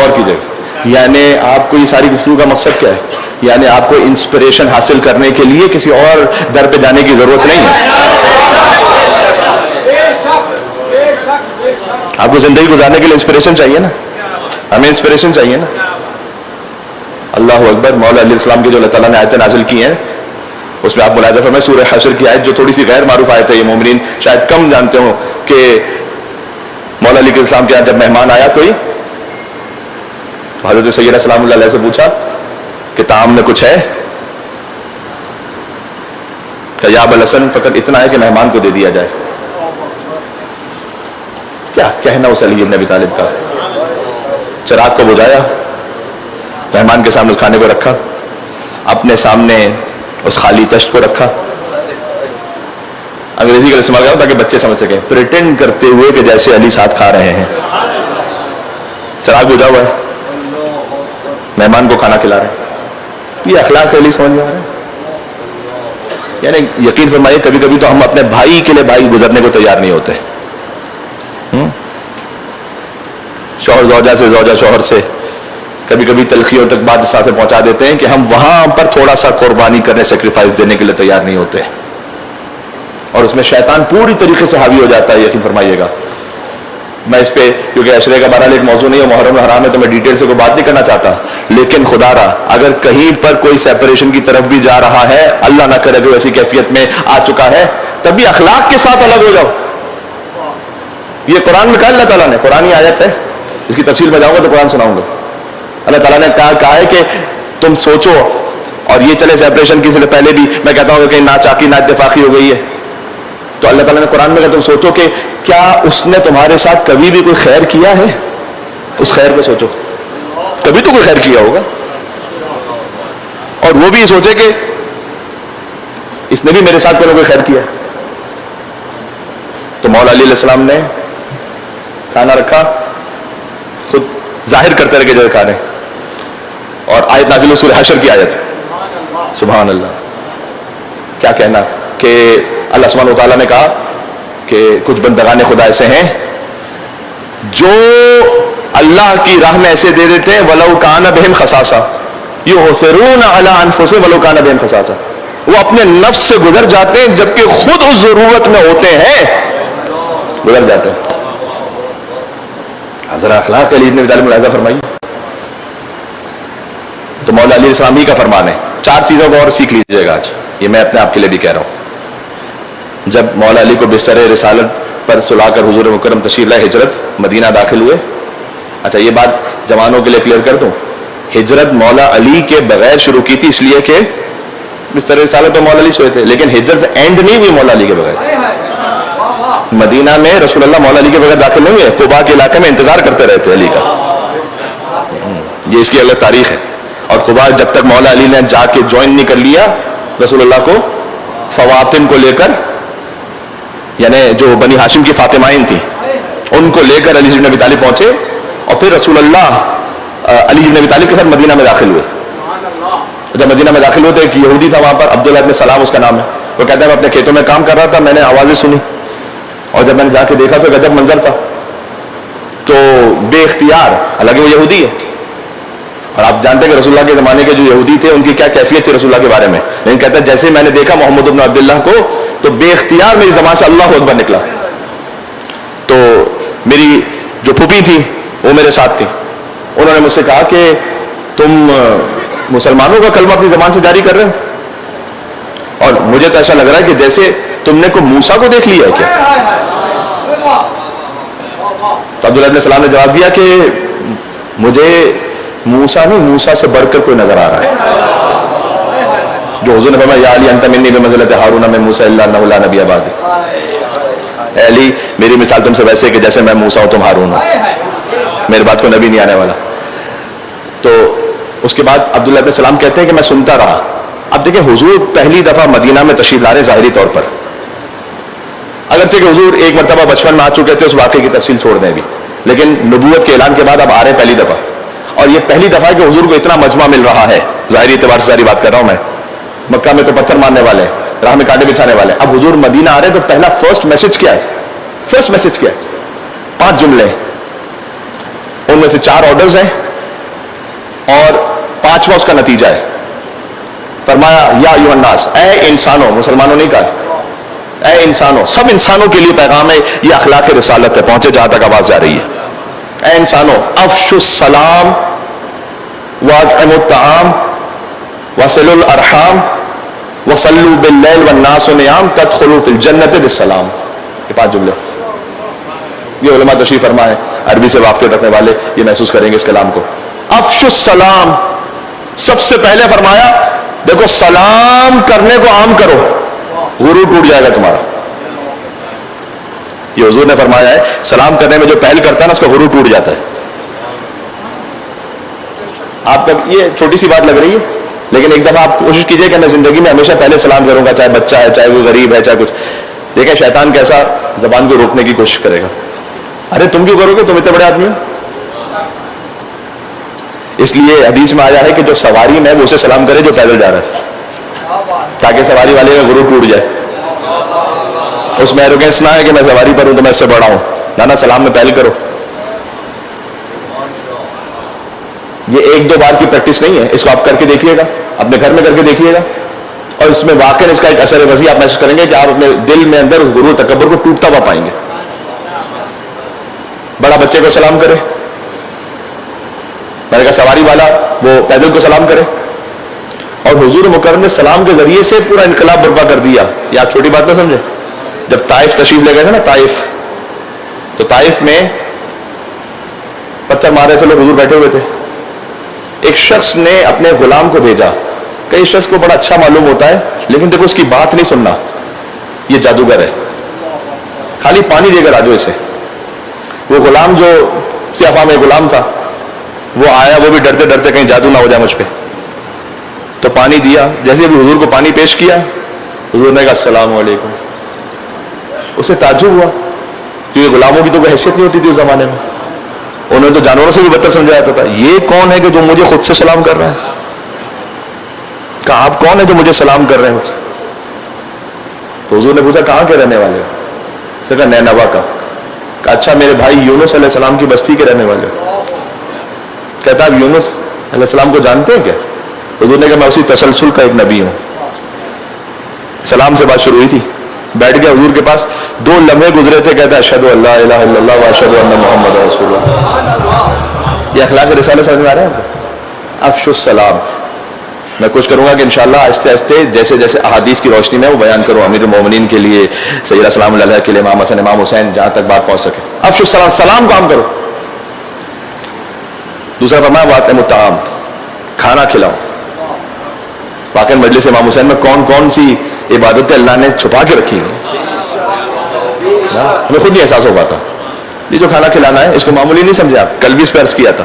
اور کیجئے. یعنی آپ کو یہ ساری گفتگو کا مقصد کیا ہے؟ یعنی آپ کو انسپریشن حاصل کرنے کے لیے کسی اور در پہ جانے کی ضرورت نہیں ہے. آپ کو زندگی گزارنے کے لیے انسپریشن چاہیے نا, ہمیں انسپریشن چاہیے نا. اللہ اکبر. مولا علیہ السلام کی جو اللہ تعالیٰ نے آیتیں نازل کی ہیں اس میں آپ ملاحظہ فرمائیں سورہ حشر کی آیت جو تھوڑی سی غیر معروف آیت ہے, یہ مومنین شاید کم جانتے ہوں کہ مولا علیہ السلام کے یہاں جب مہمان آیا کوئی, حضرت سیدہ سلام اللہ علیہ سے پوچھا کہ طعام میں کچھ ہے, کہ یا ابا الحسن فقط اتنا ہے کہ مہمان کو دے دیا جائے. کیا کہنا اس علی بن ابی طالب کا. چراغ کو بجھایا, مہمان کے سامنے اس کھانے کو رکھا, اپنے سامنے اس خالی تشت کو رکھا. انگریزی کا استعمال کرا تاکہ بچے سمجھ سکیں, پریٹینڈ کرتے ہوئے کہ جیسے علی ساتھ کھا رہے ہیں. چراغ بجھا ہوا ہے, مہمان کو کھانا کھلا رہے ہیں. یہ اخلاق علی سمجھ میں آ رہا ہے. یعنی یقین فرمائیے کبھی کبھی تو ہم اپنے بھائی کے لیے بھائی گزرنے کو تیار نہیں ہوتے. شوہر زوجہ سے, زوجہ شوہر سے, کبھی کبھی تلخیوں تک بات ساتھ پہنچا دیتے ہیں کہ ہم وہاں پر تھوڑا سا قربانی کرنے, سیکریفائس دینے کے لیے تیار نہیں ہوتے, اور اس میں شیطان پوری طریقے سے حاوی ہو جاتا ہے. یقین فرمائیے گا. میں اس پہ کیونکہ عشرے کا بہرحال ایک موضوع نہیں ہے, محرم حرام ہے, تو میں ڈیٹیل سے کوئی بات نہیں کرنا چاہتا, لیکن خدا را اگر کہیں پر کوئی سیپریشن کی طرف بھی جا رہا ہے, اللہ نہ کرے کہ ایسی کیفیت میں آ چکا ہے, تب بھی اخلاق کے ساتھ الگ ہو جاؤ. یہ قرآن میں کہا اللہ تعالیٰ نے, قرآن کی آیت ہے, اس کی تفصیل میں جاؤں گا تو قرآن سناؤں گا. اللہ تعالیٰ نے کہا ہے کہ تم سوچو, اور یہ چلے سیپریشن کی سے پہلے بھی میں کہتا ہوں کہ ناچاقی نا اتفاقی ہو گئی ہے, تو اللہ تعالیٰ نے قرآن میں کہا تم سوچو کہ کیا اس نے تمہارے ساتھ کبھی بھی کوئی خیر کیا ہے. اس خیر پہ سوچو, کبھی تو کوئی خیر کیا ہوگا, اور وہ بھی سوچے کہ اس نے بھی میرے ساتھ کوئی خیر کیا. تو مولا علیہ السلام نے کھانا رکھا, خود ظاہر کرتے رہے کہ جو کھا رہے ہیں, اور آیت نازل ہوئی سورہ حشر کی آیت, سبحان اللہ. کیا کہنا کہ اللہ سبحانہ و تعالیٰ نے کہا کہ کچھ بندگان خدا ایسے ہیں جو اللہ کی راہ میں ایسے دے دیتے ہیں, وَلَوْ كَانَ بِهِمْ خَصَاصَةٌ يُؤْثِرُونَ عَلَىٰ أَنفُسِهِمْ وَلَوْ كَانَ بِهِمْ خَصَاصَةٌ, وہ اپنے نفس سے گزر جاتے ہیں جبکہ خود اس ضرورت میں ہوتے ہیں, گزر جاتے ہیں. ذرا اخلاق علی ابن ابی طالب ملاحظہ فرمائیے. تو مولا علی السلام ہی کا فرمان ہے. 4 چیزوں کو اور سیکھ لیجیے گا آج, یہ میں اپنے آپ کے لیے بھی کہہ رہا ہوں. جب مولا علی کو بستر رسالت پر سلا کر حضور مکرم تشریف لائے, ہجرت مدینہ داخل ہوئے. اچھا یہ بات جوانوں کے لیے کلیئر کر دوں, ہجرت مولا علی کے بغیر شروع کی تھی, اس لیے کہ بستر رسالت پر مولا علی سوئے تھے, لیکن ہجرت اینڈ نہیں ہوئی مولا علی کے بغیر. مدینہ میں رسول اللہ مولا علی کے بغیر داخل نہیں ہوئے, قباء کے علاقے میں انتظار کرتے رہتے علی کا. یہ اس کی الگ تاریخ ہے. اور قباء جب تک مولا علی نے جا کے جوائن نہیں کر لیا رسول اللہ کو, فواطم کو لے کر, یعنی جو بنی ہاشم کی فاطمائن تھیں, ان کو لے کر علی بن ابی طالب پہنچے, اور پھر رسول اللہ علی بن ابی طالب کے ساتھ مدینہ میں داخل ہوئے. جب مدینہ میں داخل ہوئے تو ایک یہودی تھا وہاں پر, عبداللہ ابن سلام اس کا نام ہے. وہ کہتا ہے میں اپنے کھیتوں میں کام کر رہا تھا, میں نے آوازیں سنی, اور جب میں نے جا کے دیکھا تو گجب منظر تھا. تو بے اختیار, حالانکہ وہ یہودی ہے, اور آپ جانتے ہیں کہ رسول اللہ کے زمانے کے جو یہودی تھے ان کی کیا کیفیت تھی رسول اللہ کے بارے میں, لیکن کہتا ہے جیسے میں نے دیکھا محمد بن عبداللہ کو تو بے اختیار میری زبان سے اللہ اکبر نکلا. تو میری جو پھوپھی تھی وہ میرے ساتھ تھی, انہوں نے مجھ سے کہا کہ تم مسلمانوں کا کلمہ اپنی زبان سے جاری کر رہے ہو, اور مجھے تو ایسا لگ رہا ہے کہ جیسے تم نے کوئی موسیٰ کو دیکھ لیا ہے کیا. تو عبداللہ ابن سلام نے جواب دیا کہ مجھے موسیٰ نہیں, موسیٰ سے بڑھ کر کوئی نظر آ رہا ہے. جو حضور نے فرمایا یا علی انت منی بمنزلۃ ہارون من موسیٰ الا انہ لا نبی بعدی, اے علی میری مثال تم سے ویسے کہ جیسے میں موسیٰ ہوں تم ہارون ہو, میرے بعد کوئی نبی نہیں آنے والا. تو اس کے بعد عبداللہ ابن سلام کہتے ہیں کہ میں سنتا رہا. اب دیکھیں حضور پہلی دفعہ مدینہ میں تشریف لا رہے ظاہری طور پر, اگرچہ کہ حضور ایک مرتبہ بچپن میں آ چکے تھے, اس واقعے کی تفصیل چھوڑ دیں ابھی, لیکن نبوت کے اعلان کے بعد اب آ رہے پہلی دفعہ. اور یہ پہلی دفعہ ہے کہ حضور کو اتنا مجمع مل رہا ہے, ظاہری اعتبار سے ساری بات کر رہا ہوں میں. مکہ میں تو پتھر مارنے والے, راہ میں کانٹے بچھانے والے, اب حضور مدینہ آ رہے تو پہلا فرسٹ میسج کیا ہے, فرسٹ میسج کیا ہے, 5 جملے, ان میں سے 4 آرڈرز ہیں اور 5واں اس کا نتیجہ ہے. فرمایا یا ایھا الناس, اے انسانوں, مسلمانوں نہیں کہا, اے انسانوں, سب انسانوں کے لیے پیغام ہے, یہ اخلاق رسالت ہے, پہنچے جہاں تک آواز جا رہی ہے. اے انسانوں افشوا السلام واطعموا الطعام وصلوا الارحام وصلوا باللیل والناس نیام تدخلوا فی الجنۃ بالسلام. یہ 5 جملے, یہ علماء تشریف فرما ہے, عربی سے واقفیت رکھنے والے یہ محسوس کریں گے اس کلام کو. افشوا السلام, سب سے پہلے فرمایا دیکھو سلام کرنے کو عام کرو, غرور ٹوٹ جائے گا تمہارا. یہ حضور نے فرمایا ہے سلام کرنے میں جو پہل کرتا ہے نا اس کا غرور ٹوٹ جاتا ہے. آپ کا یہ چھوٹی سی بات لگ رہی ہے, لیکن ایک دفعہ آپ کوشش کیجئے کہ میں زندگی میں ہمیشہ پہلے سلام کروں گا, چاہے بچہ ہے, چاہے کوئی غریب ہے, چاہے کچھ. دیکھیں شیطان کیسا زبان کو روکنے کی کوشش کرے گا, ارے تم کیوں کرو گے, تم اتنے بڑے آدمی ہو. اس لیے حدیث میں آیا ہے کہ جو سواری میں وہ اسے سلام کرے جو پیدل جا رہا ہے, تاکہ سواری والے کا غرور ٹوٹ جائے. اس میں ایروگینس نہ ہے کہ میں سواری پر ہوں تو میں اس سے بڑا ہوں, نانا سلام میں پہل کرو. یہ 1-2 بار کی پریکٹس نہیں ہے, اس کو آپ کر کے دیکھیے گا, اپنے گھر میں کر کے دیکھیے گا, اور اس میں واقعی اس کا ایک اثر وسیع آپ محسوس کریں گے کہ آپ اپنے دل میں اندر اس غرور تکبر کو ٹوٹتا ہوا پائیں گے. بڑا بچے کو سلام کرے, میں نے کہا سواری والا وہ پیدل کو سلام کرے, اور حضور مکرم نے سلام کے ذریعے سے پورا انقلاب برپا کر دیا. یہ آپ چھوٹی بات نہ سمجھے. جب طائف تشریف لے گئے تھے نا, طائف, تو طائف میں پتھر مار رہے تھے لوگ, حضور بیٹھے ہوئے تھے. ایک شخص نے اپنے غلام کو بھیجا, کئی شخص کو بڑا اچھا معلوم ہوتا ہے لیکن دیکھو اس کی بات نہیں سننا, یہ جادوگر ہے, خالی پانی دے کر آجو اسے. وہ غلام جو سیاہ میں غلام تھا وہ آیا, وہ بھی ڈرتے ڈرتے کہیں جادو نہ ہو جائے مجھ پہ, تو پانی دیا. جیسے بھی حضور کو پانی پیش کیا, حضور نے کہا السلام علیکم. اسے تعجب ہوا کیونکہ غلاموں کی تو کوئی حیثیت نہیں ہوتی تھی اس زمانے میں، انہیں تو جانوروں سے بھی بدتر سمجھا جاتا تھا. یہ کون ہے کہ جو مجھے خود سے سلام کر رہا ہے؟ کہا آپ کون ہے جو مجھے سلام کر رہے ہیں مجھ سے؟ تو حضور نے پوچھا کہاں کے رہنے والے ہو؟ اس نے کہا نینوا کا. کہا اچھا میرے بھائی یونس علیہ السلام کی بستی کے رہنے والے ہو؟ کہتا آپ یونس علیہ السلام کو جانتے ہیں کیا؟ حضور نے کہا میں اسی تسلسل کا ایک نبی ہوں. سلام سے بات شروع ہوئی تھی، بیٹھ گیا حضور کے پاس، 2 لمحے گزرے تھے، کہتا اشہدو اللہ الہ الا اللہ و اشہدو ان محمد رسول اللہ. یہ اخلاق رسالہ سمجھ میں آ رہا ہے آپ کو؟ افشوا السلام. میں کوشش کروں گا کہ انشاءاللہ آہستہ آہستہ جیسے جیسے احادیث کی روشنی میں وہ بیان کروں، امیر المومنین کے لیے، سیدنا سلام اللہ علیہ کے لیے، امام حسن امام حسین، جہاں تک بات پہنچ سکے. افشوا السلام، سلام کام کرو. دوسرا فرمایا واطعموا الطعام، کھانا کھلاؤ. واقعی مجلس امام حسین میں کون کون سی عبادتیں اللہ نے چھپا کے رکھی ہیں، ہمیں خود نہیں احساس ہو پاتا. یہ جو کھانا کھلانا ہے اس کو معمولی نہیں سمجھا. کل بھی اس پہ عرض کیا تھا،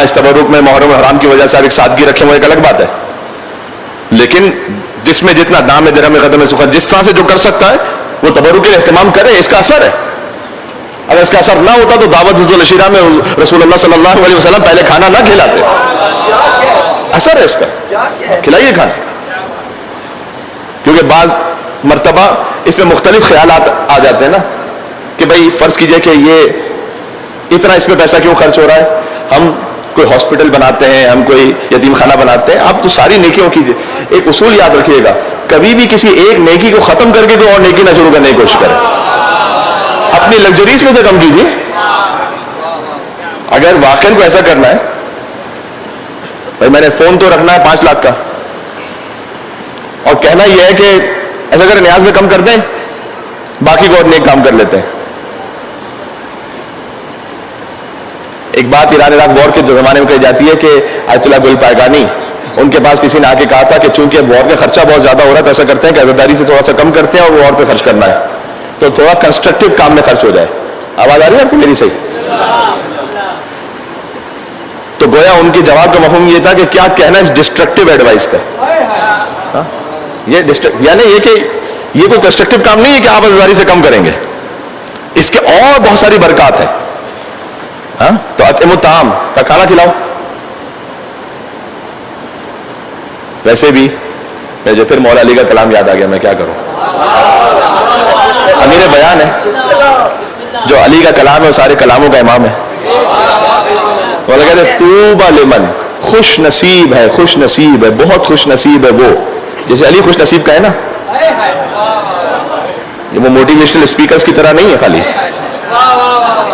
اس تبرک میں محرم الحرام کی وجہ سے آپ ایک سادگی رکھیں وہ ایک الگ بات ہے، لیکن جس میں جتنا دام ہے درہم قدم سخن، جس طرح سے جو کر سکتا ہے وہ تبرک کے اہتمام کرے. اس کا اثر ہے. اگر اس کا اثر نہ ہوتا تو دعوت ذو العشیرہ میں رسول اللہ صلی اللہ علیہ وسلم پہلے کھانا نہ کھلاتے. اثر ہے اس کا، کھلائیے کھانا. کیونکہ بعض مرتبہ اس میں مختلف خیالات آ جاتے ہیں نا، کہ بھائی فرض کیجئے کہ یہ اتنا اس پہ پیسہ کیوں خرچ ہو رہا ہے، ہم کوئی ہاسپٹل بناتے ہیں، ہم کوئی یتیم خانہ بناتے ہیں. آپ تو ساری نیکیوں کیجئے. ایک اصول یاد رکھیے گا، کبھی بھی کسی ایک نیکی کو ختم کر کے کوئی اور نیکی نہ شروع کرنے کی کوشش کریں. اپنی لگژریز کو سے کم کیجیے. اگر واقعی کو ایسا کرنا ہے، بھائی میں نے فون تو رکھنا ہے 5 لاکھ کا، اور کہنا یہ ہے کہ ایسا کریں نیاز میں کم کر دیں، باقی کو اور نیک کام کر لیتے ہیں. ایک بات ایران عراق وار کے زمانے میں کہی جاتی ہے کہ آیت اللہ گل پائگانی، ان کے پاس کسی نے آ کے کہا تھا کہ چونکہ وار کا خرچہ بہت زیادہ ہو رہا ہے تو ایسا کرتے ہیں کہ عزاداری سے تھوڑا سا کم کرتے ہیں اور وار پہ خرچ کرنا ہے تو تھوڑا کنسٹرکٹیو کام میں خرچ ہو جائے. آواز آ رہی ہے آپ کو میری صحیح؟ تو گویا ان کے جواب کا مفہوم یہ تھا کہ کیا کہنا اس ڈسٹرکٹیو ایڈوائس کا. یعنی یہ کہ یہ کوئی کنسٹرکٹیو کام نہیں ہے کہ آپ عزاداری سے کم کریں گے، اس کے اور بہت ساری برکات ہیں. تو اطعموا الطعام کا کھانا کھلاؤ. ویسے بھی جو پھر مولا علی کا کلام یاد آ گیا، میں کیا کروں. امیر بیان ہے، جو علی کا کلام ہے وہ سارے کلاموں کا امام ہے. مولا کہتے ہیں طوبی لمن، خوش نصیب ہے، خوش نصیب ہے، بہت خوش نصیب ہے وہ، جیسے علی خوش نصیب کا ہے نا. یہ وہ موٹیویشنل اسپیکرز کی طرح نہیں ہے خالی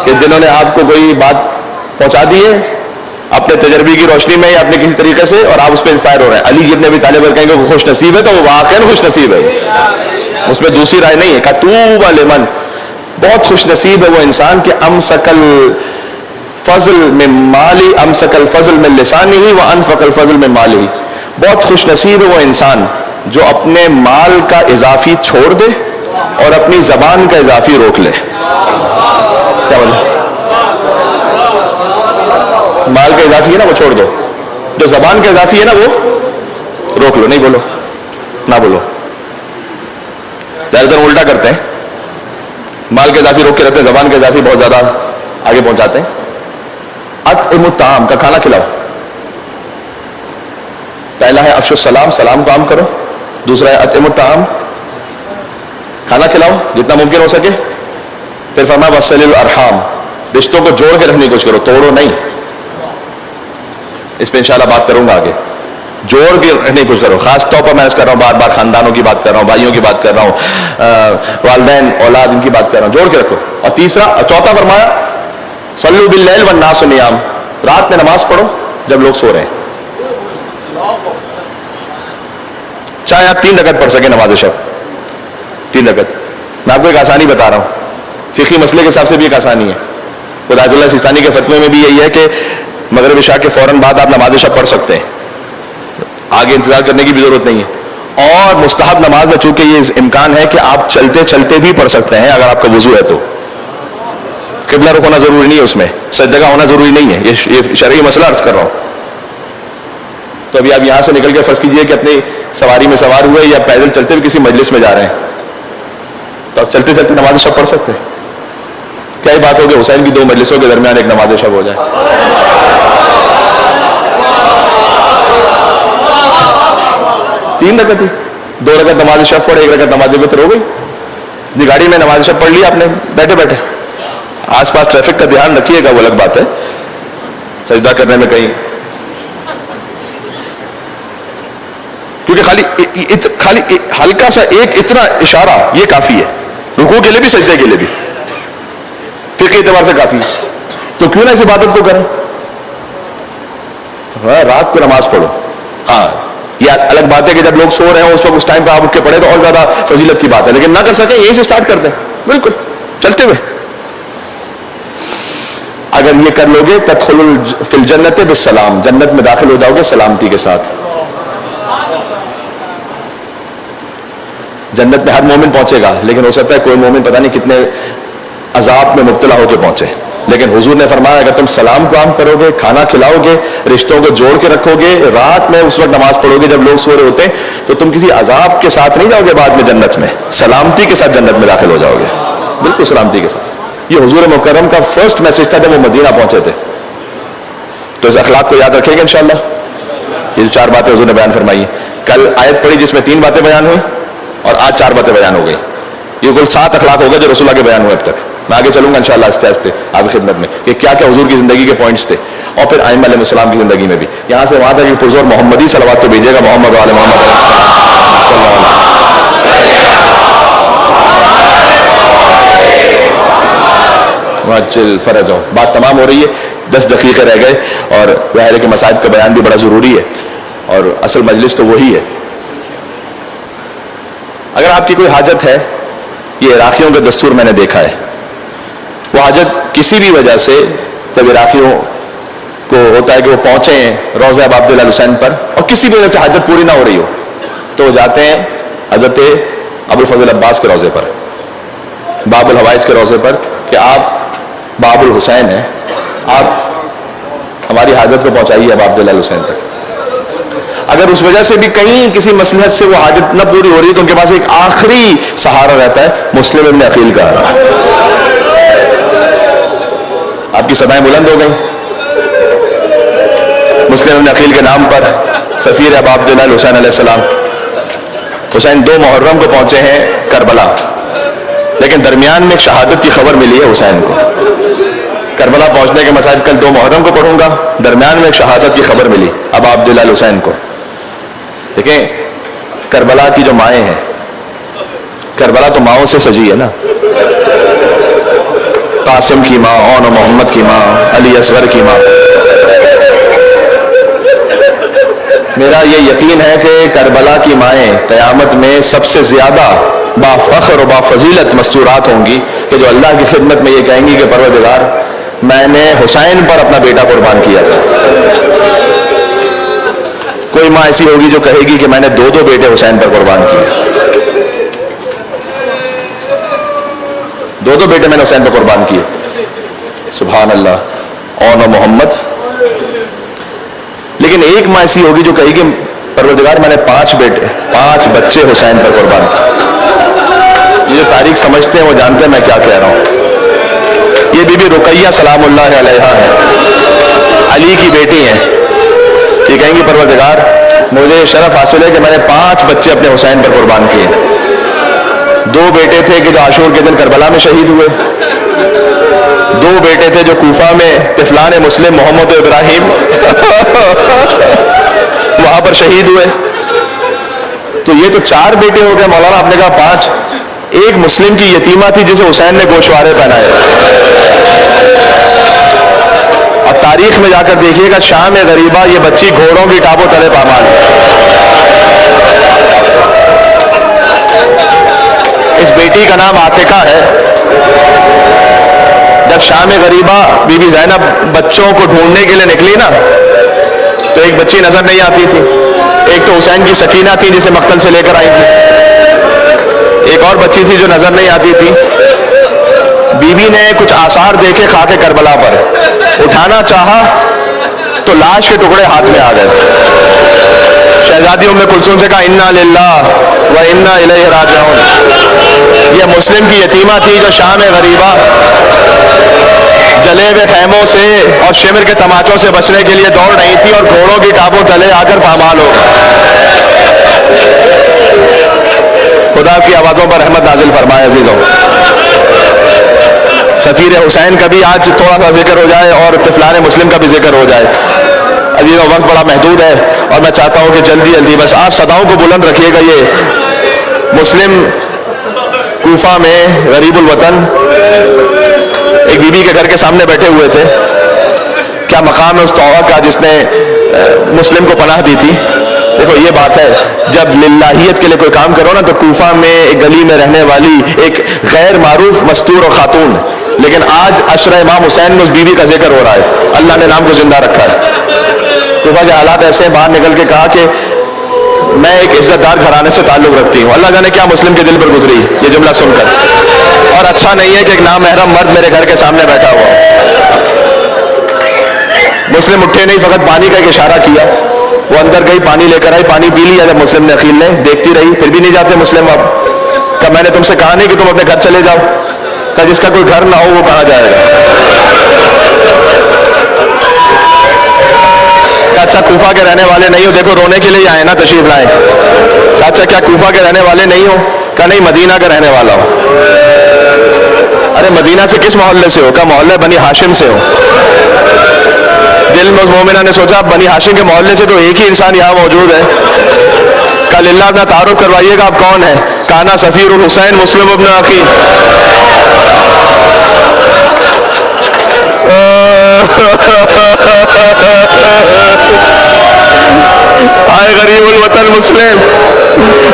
کہ جنہوں نے آپ کو کوئی بات پہنچا دی ہے اپنے تجربے کی روشنی میں یا اپنے کسی طریقے سے اور آپ اس پہ انفائر ہو رہے ہیں. علی ابن ابی طالب کہیں گے وہ خوش نصیب ہے تو وہ واقعی خوش نصیب ہے، اس میں دوسری رائے نہیں ہے. کہ طوبی لمن، بہت خوش نصیب ہے وہ انسان کہ امسک الفضل من مالی، امسک الفضل من لسانی و انفق الفضل من مالی. بہت خوش نصیب ہے وہ انسان جو اپنے مال کا اضافی چھوڑ دے اور اپنی زبان کا اضافی روک لے. کیا بولے؟ مال کا اضافی ہے نا وہ چھوڑ دو، جو زبان کا اضافی ہے نا وہ روک لو. نہیں بولو، نہ بولو. زیادہ تر الٹا کرتے ہیں، مال کے اضافی روک کے رہتے ہیں، زبان کے اضافی بہت زیادہ آگے پہنچاتے ہیں. اطعموا الطعام کا کھانا کھلاؤ. پہلا ہے افشوا السلام، سلام کو عام کرو. دوسرا ہے اطعموا الطعام، کھانا کھلاؤ جتنا ممکن ہو سکے. پھر فرمایا وصل الارحام، رشتوں کو جوڑ کے رکھنے کی کوشش کرو، توڑو نہیں. اس پہ انشاءاللہ بات کروں گا آگے. جوڑ کے رکھنے کی کوشش کرو. خاص طور پر میں اس کر رہا ہوں، بار بار خاندانوں کی بات کر رہا ہوں، بھائیوں کی بات کر رہا ہوں، والدین اولاد ان کی بات کر رہا ہوں. جوڑ کے رکھو. اور چوتھا فرمایا صلوا باللیل والناس نیام، رات میں نماز پڑھو جب لوگ سو رہے ہیں. چاہے آپ 3 رکعت پڑھ سکیں نماز شب، 3 رکعت. میں آپ کو ایک آسانی بتا رہا ہوں، فقہی مسئلے کے حساب سے بھی ایک آسانی ہے. آیت اللہ سیستانی کے فتوے میں بھی یہی ہے کہ مغرب عشاء کے فوراً بعد آپ نماز شب پڑھ سکتے ہیں، آگے انتظار کرنے کی بھی ضرورت نہیں ہے. اور مستحب نماز میں چونکہ یہ امکان ہے کہ آپ چلتے چلتے بھی پڑھ سکتے ہیں اگر آپ کا وضو ہے تو. قبلہ رخ ہونا ضروری نہیں ہے، اس میں سجدہ ہونا ضروری نہیں ہے. یہ شرعی مسئلہ عرض کر رہا ہوں. تو ابھی آپ یہاں سے نکل کے فرض کیجئے کہ اپنی سواری میں سوار ہوئے یا پیدل چلتے ہوئے کسی مجلس میں جا رہے ہیں، تو آپ چلتے چلتے نماز شب پڑھ سکتے ہیں. کیا ہی بات ہوگی حسین کی 2 مجلسوں کے درمیان ایک نماز شب ہو جائے. 3 رکعت ہی، 2 رکعت نماز شب پڑھ، 1 رکعت نماز وتر ہو گئی. جی گاڑی میں نماز شب پڑھ لی آپ نے بیٹھے بیٹھے. آس پاس ٹریفک کا دھیان رکھیے گا، وہ الگ بات ہے، سجدہ کرنے میں کہیں، کیونکہ خالی ہلکا سا ایک اتنا اشارہ یہ کافی ہے، رکوع کے لیے بھی سجدے کے لیے بھی، فقہ اعتبار سے کافی ہے. تو کیوں نہ اس عبادت کو کریں؟ رات کو نماز پڑھو. ہاں یہ الگ بات ہے کہ جب لوگ سو رہے ہیں اس وقت اس ٹائم پہ آپ اٹھ کے پڑھے تو اور زیادہ فضیلت کی بات ہے، لیکن نہ کر سکیں یہیں سے سٹارٹ کر دیں، بالکل چلتے ہوئے. اگر یہ کر لو گے تدخل فی الجنت بالسلام، جنت میں داخل ہو جاؤ گے سلامتی کے ساتھ. جنت میں ہر مومن پہنچے گا، لیکن ہو سکتا ہے کوئی مومن پتہ نہیں کتنے عذاب میں مبتلا ہو کے پہنچے. لیکن حضور نے فرمایا اگر تم سلام کام کرو گے، کھانا کھلاؤ گے، رشتوں کو جوڑ کے رکھو گے، رات میں اس وقت نماز پڑھو گے جب لوگ سو رہے ہوتے ہیں، تو تم کسی عذاب کے ساتھ نہیں جاؤ گے، بعد میں جنت میں سلامتی کے ساتھ جنت میں داخل ہو جاؤ گے، بالکل سلامتی کے ساتھ. یہ حضور مکرم کا فرسٹ میسج تھا جب وہ مدینہ پہنچے تھے. تو اس اخلاق کو یاد رکھیں گے انشاءاللہ. یہ جو 4 باتیں حضور نے بیان فرمائی، کل آیت پڑھی جس میں 3 باتیں بیان ہوئی اور آج 4 باتیں بیان ہو گئی. یہ کل 7 اخلاق ہو گئے جو رسول اللہ کے بیان ہوئے اب تک. میں آگے چلوں گا انشاءاللہ آہستہ آہستہ آپ کی خدمت میں کہ کیا کیا حضور کی زندگی کے پوائنٹس تھے، اور پھر ائمہ علیہ السلام کی زندگی میں بھی. یہاں سے وہاں تک کہ پرزور محمدی صلوات تو بھیجیے گا، محمد وعلی محمد صلی اللہ علیہ وسلم. فرج ہو. بات تمام ہو رہی ہے، 10 دقیقے رہ گئے، اور ظاہر ہے کہ مصائب کا بیان بھی بڑا ضروری ہے، اور اصل مجلس تو وہی ہے. اگر آپ کی کوئی حاجت ہے، یہ عراقیوں کا دستور میں نے دیکھا ہے، وہ حاجت کسی بھی وجہ سے جب عراقیوں کو ہوتا ہے کہ وہ پہنچے ہیں روضہ ابا عبداللہ حسین پر اور کسی بھی وجہ سے حاجت پوری نہ ہو رہی ہو، تو وہ جاتے ہیں حضرت ابو الفضل عباس کے روضے پر، باب الحوائج کے روضے پر، کہ آپ باب الحسین ہیں، آپ ہماری حاجت کو پہنچائیے ابا عبداللہ حسین تک. اگر اس وجہ سے بھی کہیں کسی مصلحت سے وہ حاجت نہ پوری ہو رہی تو ان کے پاس ایک آخری سہارا رہتا ہے، مسلم ابن عقیل کا. آپ کی صدائیں بلند ہو گئیں. مسلم ابن عقیل کے نام پر سفیر ابا عبداللہ حسین علیہ السلام. حسین 2 محرم کو پہنچے ہیں کربلا، لیکن درمیان میں ایک شہادت کی خبر ملی ہے حسین کو. کربلا پہنچنے کے مسائل کل 2 محرم کو پڑھوں گا، درمیان میں ایک شہادت کی خبر ملی ابا عبداللہ حسین کو. دیکھیں کربلا کی جو مائیں ہیں، کربلا تو ماؤں سے سجی ہے نا، قاسم کی ماں، اون و محمد کی ماں، علی اصغر کی ماں. میرا یہ یقین ہے کہ کربلا کی مائیں قیامت میں سب سے زیادہ با فخر و با فضیلت مستورات ہوں گی، کہ جو اللہ کی خدمت میں یہ کہیں گی کہ پروردگار میں نے حسین پر اپنا بیٹا قربان کیا تھا. کوئی ماں ایسی ہوگی جو کہے گی کہ میں نے 2 بیٹے حسین پر قربان کیے، 2 بیٹے میں نے حسین پر قربان کیے. سبحان اللہ، اون و محمد. لیکن ایک ماں ایسی ہوگی جو کہے گی پروردگار میں نے 5 بچے حسین پر قربان کیے. یہ جو تاریخ سمجھتے ہیں وہ جانتے ہیں میں کیا کہہ رہا ہوں. یہ بی بی رقیہ سلام اللہ علیہا ہے، علی کی بیٹی ہیں. یہ کہیں گی پروردگار مجھے شرف حاصل ہے کہ میں نے 5 بچے اپنے حسین پر قربان کیے. 2 بیٹے تھے کہ جو عاشور کے دن کربلا میں شہید ہوئے، 2 بیٹے تھے جو کوفہ میں طفلان مسلم محمد و ابراہیم وہاں پر شہید ہوئے. تو یہ تو 4 بیٹے ہو گئے. مولانا آپ نے کہا 5. ایک مسلم کی یتیمہ تھی جسے حسین نے گوشوارے پہنائے. اب تاریخ میں جا کر دیکھیے گا، شام غریبہ یہ بچی گھوڑوں کی ٹاپوں تلے پامال. اس بیٹی کا نام عاتقہ ہے. جب شام غریبہ بی بی زینب بچوں کو ڈھونڈنے کے لیے نکلی نا، تو ایک بچی نظر نہیں آتی تھی. ایک تو حسین کی سکینہ تھی جسے مقتل سے لے کر آئی تھی، ایک اور بچی تھی جو نظر نہیں آتی تھی. بی بی نے کچھ آثار دیکھے خاک کربلا پر، اٹھانا چاہا تو لاش کے ٹکڑے ہاتھ میں آ گئے. شہزادی ام کلثوم سے کہا انا للہ وَإِنَّا إِلَيْهِ رَاجِعُونَ. یہ مسلم کی یتیمہ تھی جو شام غریبہ جلے ہوئے خیموں سے اور شمر کے تماچوں سے بچنے کے لیے دوڑ رہی تھی اور گھوڑوں کی ٹاپوں تلے آ کر پامال ہو گئی. خدا کی آوازوں پر رحمت نازل فرمائے. عزیزوں، سفیر حسین کا بھی آج تھوڑا سا ذکر ہو جائے اور طفلان مسلم کا بھی ذکر ہو جائے. عزیزوں، وقت بڑا محدود ہے اور میں چاہتا ہوں کہ جلدی جلدی بس آپ صداؤں کو بلند رکھیے گا. یہ مسلم کوفہ میں غریب الوطن ایک بی بی کے گھر کے سامنے بیٹھے ہوئے تھے. کیا مقام ہے اس توبہ کا جس نے مسلم کو پناہ دی تھی. دیکھو یہ بات ہے، جب للہیت کے لیے کوئی کام کرو نا تو کوفہ میں ایک گلی میں رہنے والی ایک غیر معروف مستور اور خاتون، لیکن آج عشرہ امام حسین میں اس بیوی کا ذکر ہو رہا ہے. اللہ نے نام کو زندہ رکھا ہے. کوفہ کے حالات ایسے ہیں، باہر نکل کے کہا کہ میں ایک عزت دار گھرانے سے تعلق رکھتی ہوں. اللہ جانے کیا مسلم کے دل پر گزری یہ جملہ سن کر. اور اچھا نہیں ہے کہ ایک نامحرم مرد میرے گھر کے سامنے بیٹھا ہوا. مسلم اٹھے نہیں، فقط پانی کا ایک اشارہ کیا. وہ اندر گئی، پانی لے کر آئی، پانی پی لیا. جب مسلم نے عقیل نے دیکھتی رہی، پھر بھی نہیں جاتے مسلم. اب کہا میں نے تم سے کہا نہیں کہ تم اپنے گھر چلے جاؤ. کہا جس کا کوئی گھر نہ ہو وہ کہاں جائے گا. اچھا کوفہ کے رہنے والے نہیں ہو؟ دیکھو رونے کے لیے آئے نا، تشریف لائیں. اچھا کیا کوفہ کے رہنے والے نہیں ہو؟ کہا نہیں، مدینہ کا رہنے والا ہوں. ارے مدینہ سے کس محلے سے ہو؟ کہا محلہ بنی ہاشم سے ہو. دل میں اس مومنہ نے سوچا بنی ہاشم کے محلے سے تو ایک ہی انسان یہاں موجود ہے. کل اللہ اپنا تعارف کروائیے گا، آپ کون ہیں؟ کانا سفیر الحسین مسلم ابن عقیل. آئے غریب الوطن مسلم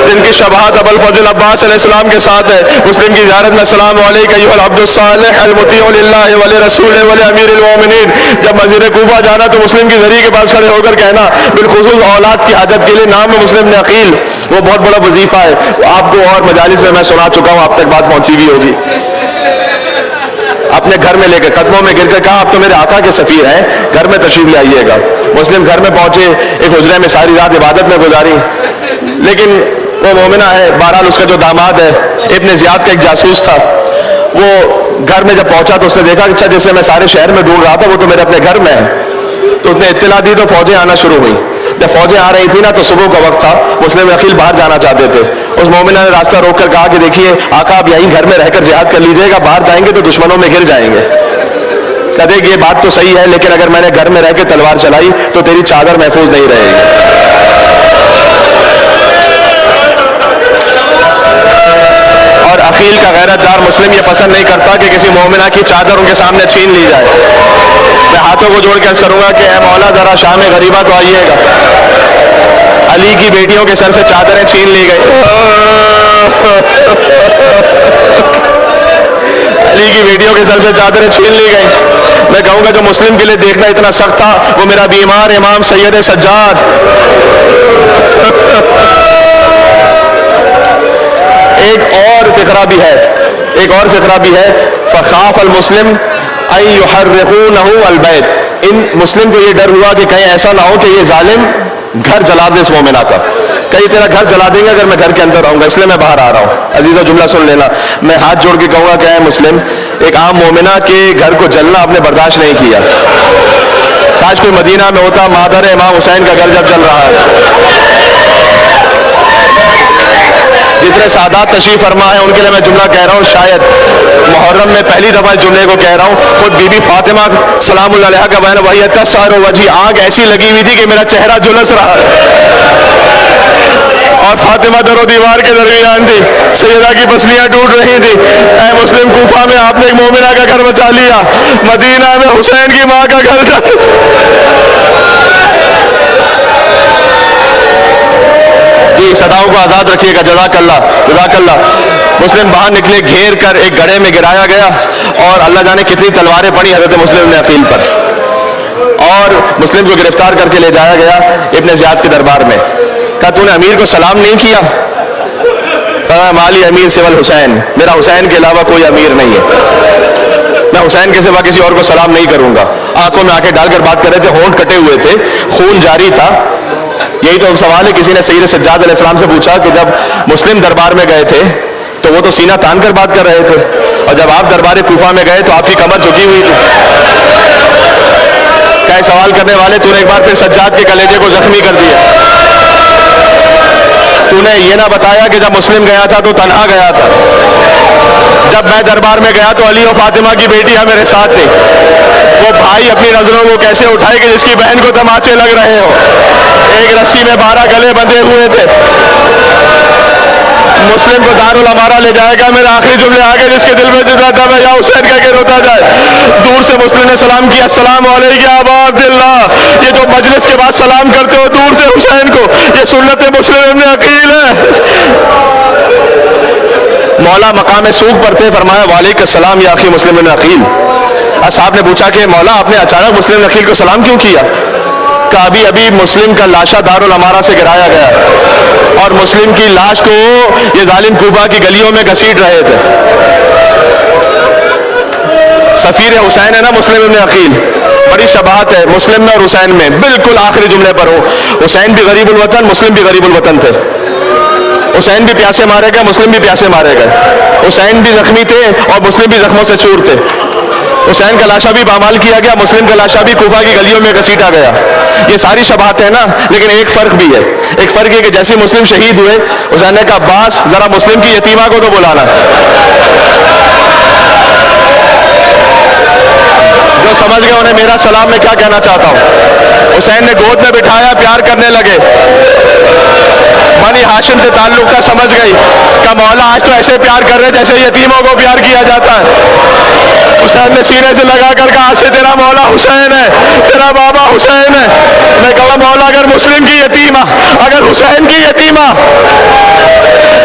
جن کی شباہت ابو الفضل عباس علیہ السلام کے ساتھ ہے. مسلم کی زیارت میں السلام علیکم ایھا العبد الصالح المطیع للہ ولرسولہ ولامیر المؤمنین. جب مسجد کوفہ جانا تو مسلم کی ذریعے کے پاس کھڑے ہو کر کہنا، بالخصوص اولاد کی حاجت کے لیے نام ہے مسلم بن عقیل. وہ بہت بڑا وظیفہ ہے. آپ کو اور مجالس میں سنا چکا ہوں، آپ تک بات پہنچی بھی ہوگی. اپنے گھر میں لے کے قدموں میں گر کے کہا آپ تو میرے آقا کے سفیر ہیں، گھر میں تشریف لے آئیے گا. مسلم گھر میں پہنچے، ایک حجرے میں ساری رات عبادت میں گزاری. لیکن وہ مومنہ ہے، بہرحال اس کا جو داماد ہے ابن زیاد کا ایک جاسوس تھا، وہ گھر میں جب پہنچا تو اس نے دیکھا کہ اچھا جسے میں سارے شہر میں ڈھونڈ رہا تھا وہ تو میرے اپنے گھر میں ہے. تو اس نے اطلاع دی تو فوجیں آنا شروع ہوئی. جب فوجیں آ رہی تھی نا تو صبح کا وقت تھا، مسلم عقیل باہر جانا چاہتے تھے. اس مومنہ نے راستہ روک کر کہا کہ دیکھیے آقا آپ یہیں گھر میں رہ کر جہاد کر لیجیے گا، باہر جائیں گے تو دشمنوں میں گر جائیں گے. کہتے کہ یہ بات تو صحیح ہے، لیکن اگر میں نے گھر میں رہ کے تلوار چلائی تو تیری چادر محفوظ نہیں رہے گی. اور عقیل کا غیرت دار مسلم یہ پسند نہیں کرتا کہ کسی مومنہ کی چادر ان کے سامنے چھین لی جائے. میں ہاتھوں کو جوڑ کے عرض کروں گا کہ اے مولا ذرا شام غریبہ تو آئیے گا. علی کی بیٹیوں کے سر سے چادریں چھین لی گئی. علی کی بیٹیوں کے سر سے چادریں چھین لی گئی. میں کہوں گا جو مسلم کے لیے دیکھنا اتنا سخت تھا وہ میرا بیمار امام سید سجاد. ایک اور فقرہ بھی ہے فخاف المسلم ان یحرقونہ البیت. ان مسلم کو یہ ڈر ہوا کہ کہیں ایسا نہ ہو کہ یہ ظالم گھر جلا دے اس مومنہ کا. کئی تیرا گھر جلا دیں گے اگر میں گھر کے اندر رہوں گا، اس لیے میں باہر آ رہا ہوں. عزیزو جملہ سن لینا، میں ہاتھ جوڑ کے کہوں گا کہ اے مسلم، ایک عام مومنہ کے گھر کو جلنا آپ نے برداشت نہیں کیا. کاش کوئی مدینہ میں ہوتا، مادر امام حسین کا گھر جب جل رہا ہے. جتنے سادات تشریف فرما ہے ان کے لیے میں جملہ کہہ رہا ہوں، شاید محرم میں پہلی دفعہ اس جملے کو کہہ رہا ہوں. خود بی بی فاطمہ سلام اللہ علیہا کا بیان، وہی تسعر وجہی، آگ ایسی لگی ہوئی تھی کہ میرا چہرہ جھلس رہا ہے. اور فاطمہ در و دیوار کے درمیان تھی، سیدہ کی پسلیاں ٹوٹ رہی تھی. اے مسلم کوفہ میں آپ نے ایک مومنہ کا گھر بچا لیا، مدینہ میں حسین کی ماں کا گھر تھا. جی صداؤں کو آزاد رکھیے گا. جزاک اللہ جزاک اللہ. مسلم باہر نکلے، گھیر کر ایک گڑھے میں گرایا گیا اور اللہ جانے کتنی تلواریں پڑی حضرت مسلم بن عقیل پر. اور مسلم کو گرفتار کر کے لے جایا گیا ابن زیاد کے دربار میں. کہا تو نے امیر کو سلام نہیں کیا؟ کہا مالی امیر سوى الحسین، میرا حسین کے علاوہ کوئی امیر نہیں ہے، میں حسین کے سوا کسی اور کو سلام نہیں کروں گا. آنکھوں میں آنکھیں ڈال کر بات کر رہے تھے، ہونٹ کٹے ہوئے تھے، خون جاری تھا. یہی تو سوال ہے. کسی نے سید سجاد علیہ السلام سے پوچھا کہ جب مسلم دربار میں گئے تھے تو وہ تو سینہ تان کر بات کر رہے تھے, اور جب آپ دربار کوفہ میں گئے تو آپ کی کمر جھکی ہوئی تھی. کیا سوال کرنے والے, تو نے ایک بار پھر سجاد کے کلیجے کو زخمی کر دیا. تو نے یہ نہ بتایا کہ جب مسلم گیا تھا تو تنہا گیا تھا. جب میں دربار میں گیا تو علی و فاطمہ کی بیٹیاں میرے ساتھ تھی. وہ بھائی اپنی نظروں کو کیسے اٹھائے کہ جس کی بہن کو تماچے لگ رہے ہو. ایک رسی میں 12 گلے بندھے ہوئے تھے. مسلم کو دارالامارہ لے جائے گا, میرے آخری جملے آگے جس کے دل میں جدا تھا میں یا حسین کہہ کے روتا جائے. دور سے مسلم نے سلام کیا, السلام علیکم یا ابا عبداللہ. یہ جو مجلس کے بعد سلام کرتے ہو دور سے حسین کو, یہ سنت مسلم ابن عقیل ہے. مولا مقام سوق پر تھے, فرمایا وعلیکم السلام یا اخی مسلم ابن عقیل. صاحب نے پوچھا کہ مولا آپ نے اچانک مسلم ابن عقیل کو سلام کیوں کیا؟ کہ ابھی مسلم کا لاشا دارالامارہ سے گرایا گیا اور مسلم کی لاش کو یہ ظالم کوفہ کی گلیوں میں گھسیٹ رہے تھے. سفیر حسین ہے نا مسلم ابن عقیل, بڑی شباہت ہے مسلم میں اور حسین میں, بالکل آخری جملے پر ہو. حسین بھی غریب الوطن, مسلم بھی غریب الوطن تھے. حسین بھی پیاسے مارے گئے, مسلم بھی پیاسے مارے گئے. حسین بھی زخمی تھے اور مسلم بھی زخموں سے چور تھے. حسین کا لاشا بھی پامال کیا گیا, مسلم کا لاشا بھی کوفہ کی گلیوں میں گھسیٹا گیا. یہ ساری شباہت ہے نا, لیکن ایک فرق بھی ہے. ایک فرق یہ کہ جیسے مسلم شہید ہوئے, حسین نے کہا عباس ذرا مسلم کی یتیمہ کو تو بلانا. جو سمجھ گئے انہیں میرا سلام میں کیا کہنا چاہتا ہوں. حسین نے گود میں بٹھایا, پیار کرنے لگے. بنی ہاشم سے تعلق کا سمجھ گئی کہ مولا آج تو ایسے پیار کر رہے جیسے یتیموں کو پیار کیا جاتا ہے. حسین نے سینے سے لگا کر کہا آج سے تیرا مولا حسین ہے, تیرا بابا حسین ہے. میں کہا مولا اگر مسلم کی یتیمہ, اگر حسین کی یتیمہ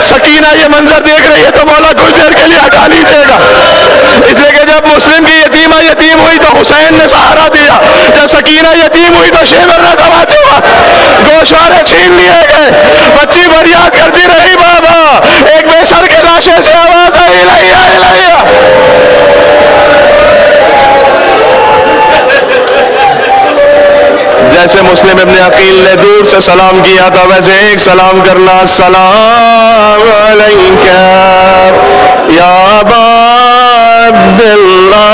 سکینہ یہ منظر دیکھ رہی ہے تو مولا کچھ دیر کے لیے ہٹا لیجیے گا. اس لیے کہ جب مسلم کی یتیمہ یتیم ہوئی تو حسین نے سہارا دیا, جب سکینہ یتیم ہوئی تو شیبر نے تماچے گوشوارے چھین لیے گئے. بچی فریاد کرتی رہی بابا, ایک بے سر کے لاشے سے آواز آئی الہیہ الہیہ. جیسے مسلم ابن عقیل نے دور سے سلام کیا تھا ویسے ایک سلام کرنا, السلام علیکہ یا ابا عبداللہ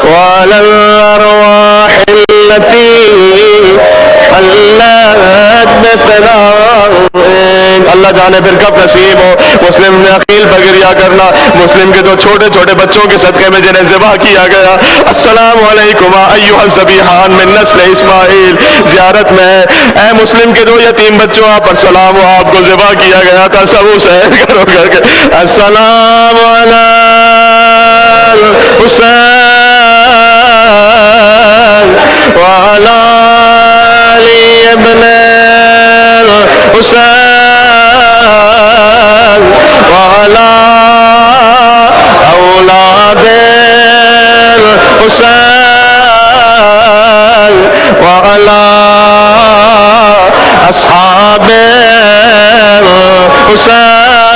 وعلی الارواح التي حلت بفنائك. اللہ جانے پھر کب نصیب ہو مسلم ابن عقیل بگریا کرنا, مسلم کے دو چھوٹے چھوٹے بچوں کے صدقے میں جنہیں ذبح کیا گیا. السلام علیکم ایھا الذبیحان من نسل اسماعیل. زیارت میں اے مسلم کے دو یتیم بچوں, آپ پر سلام ہو, آپ کو ذبح کیا گیا تھا. سب حسین کرو کر کے السلام علی حسین وعلی علی ابن حسین وعلی اولاد حسین وعلی اصحاب حسین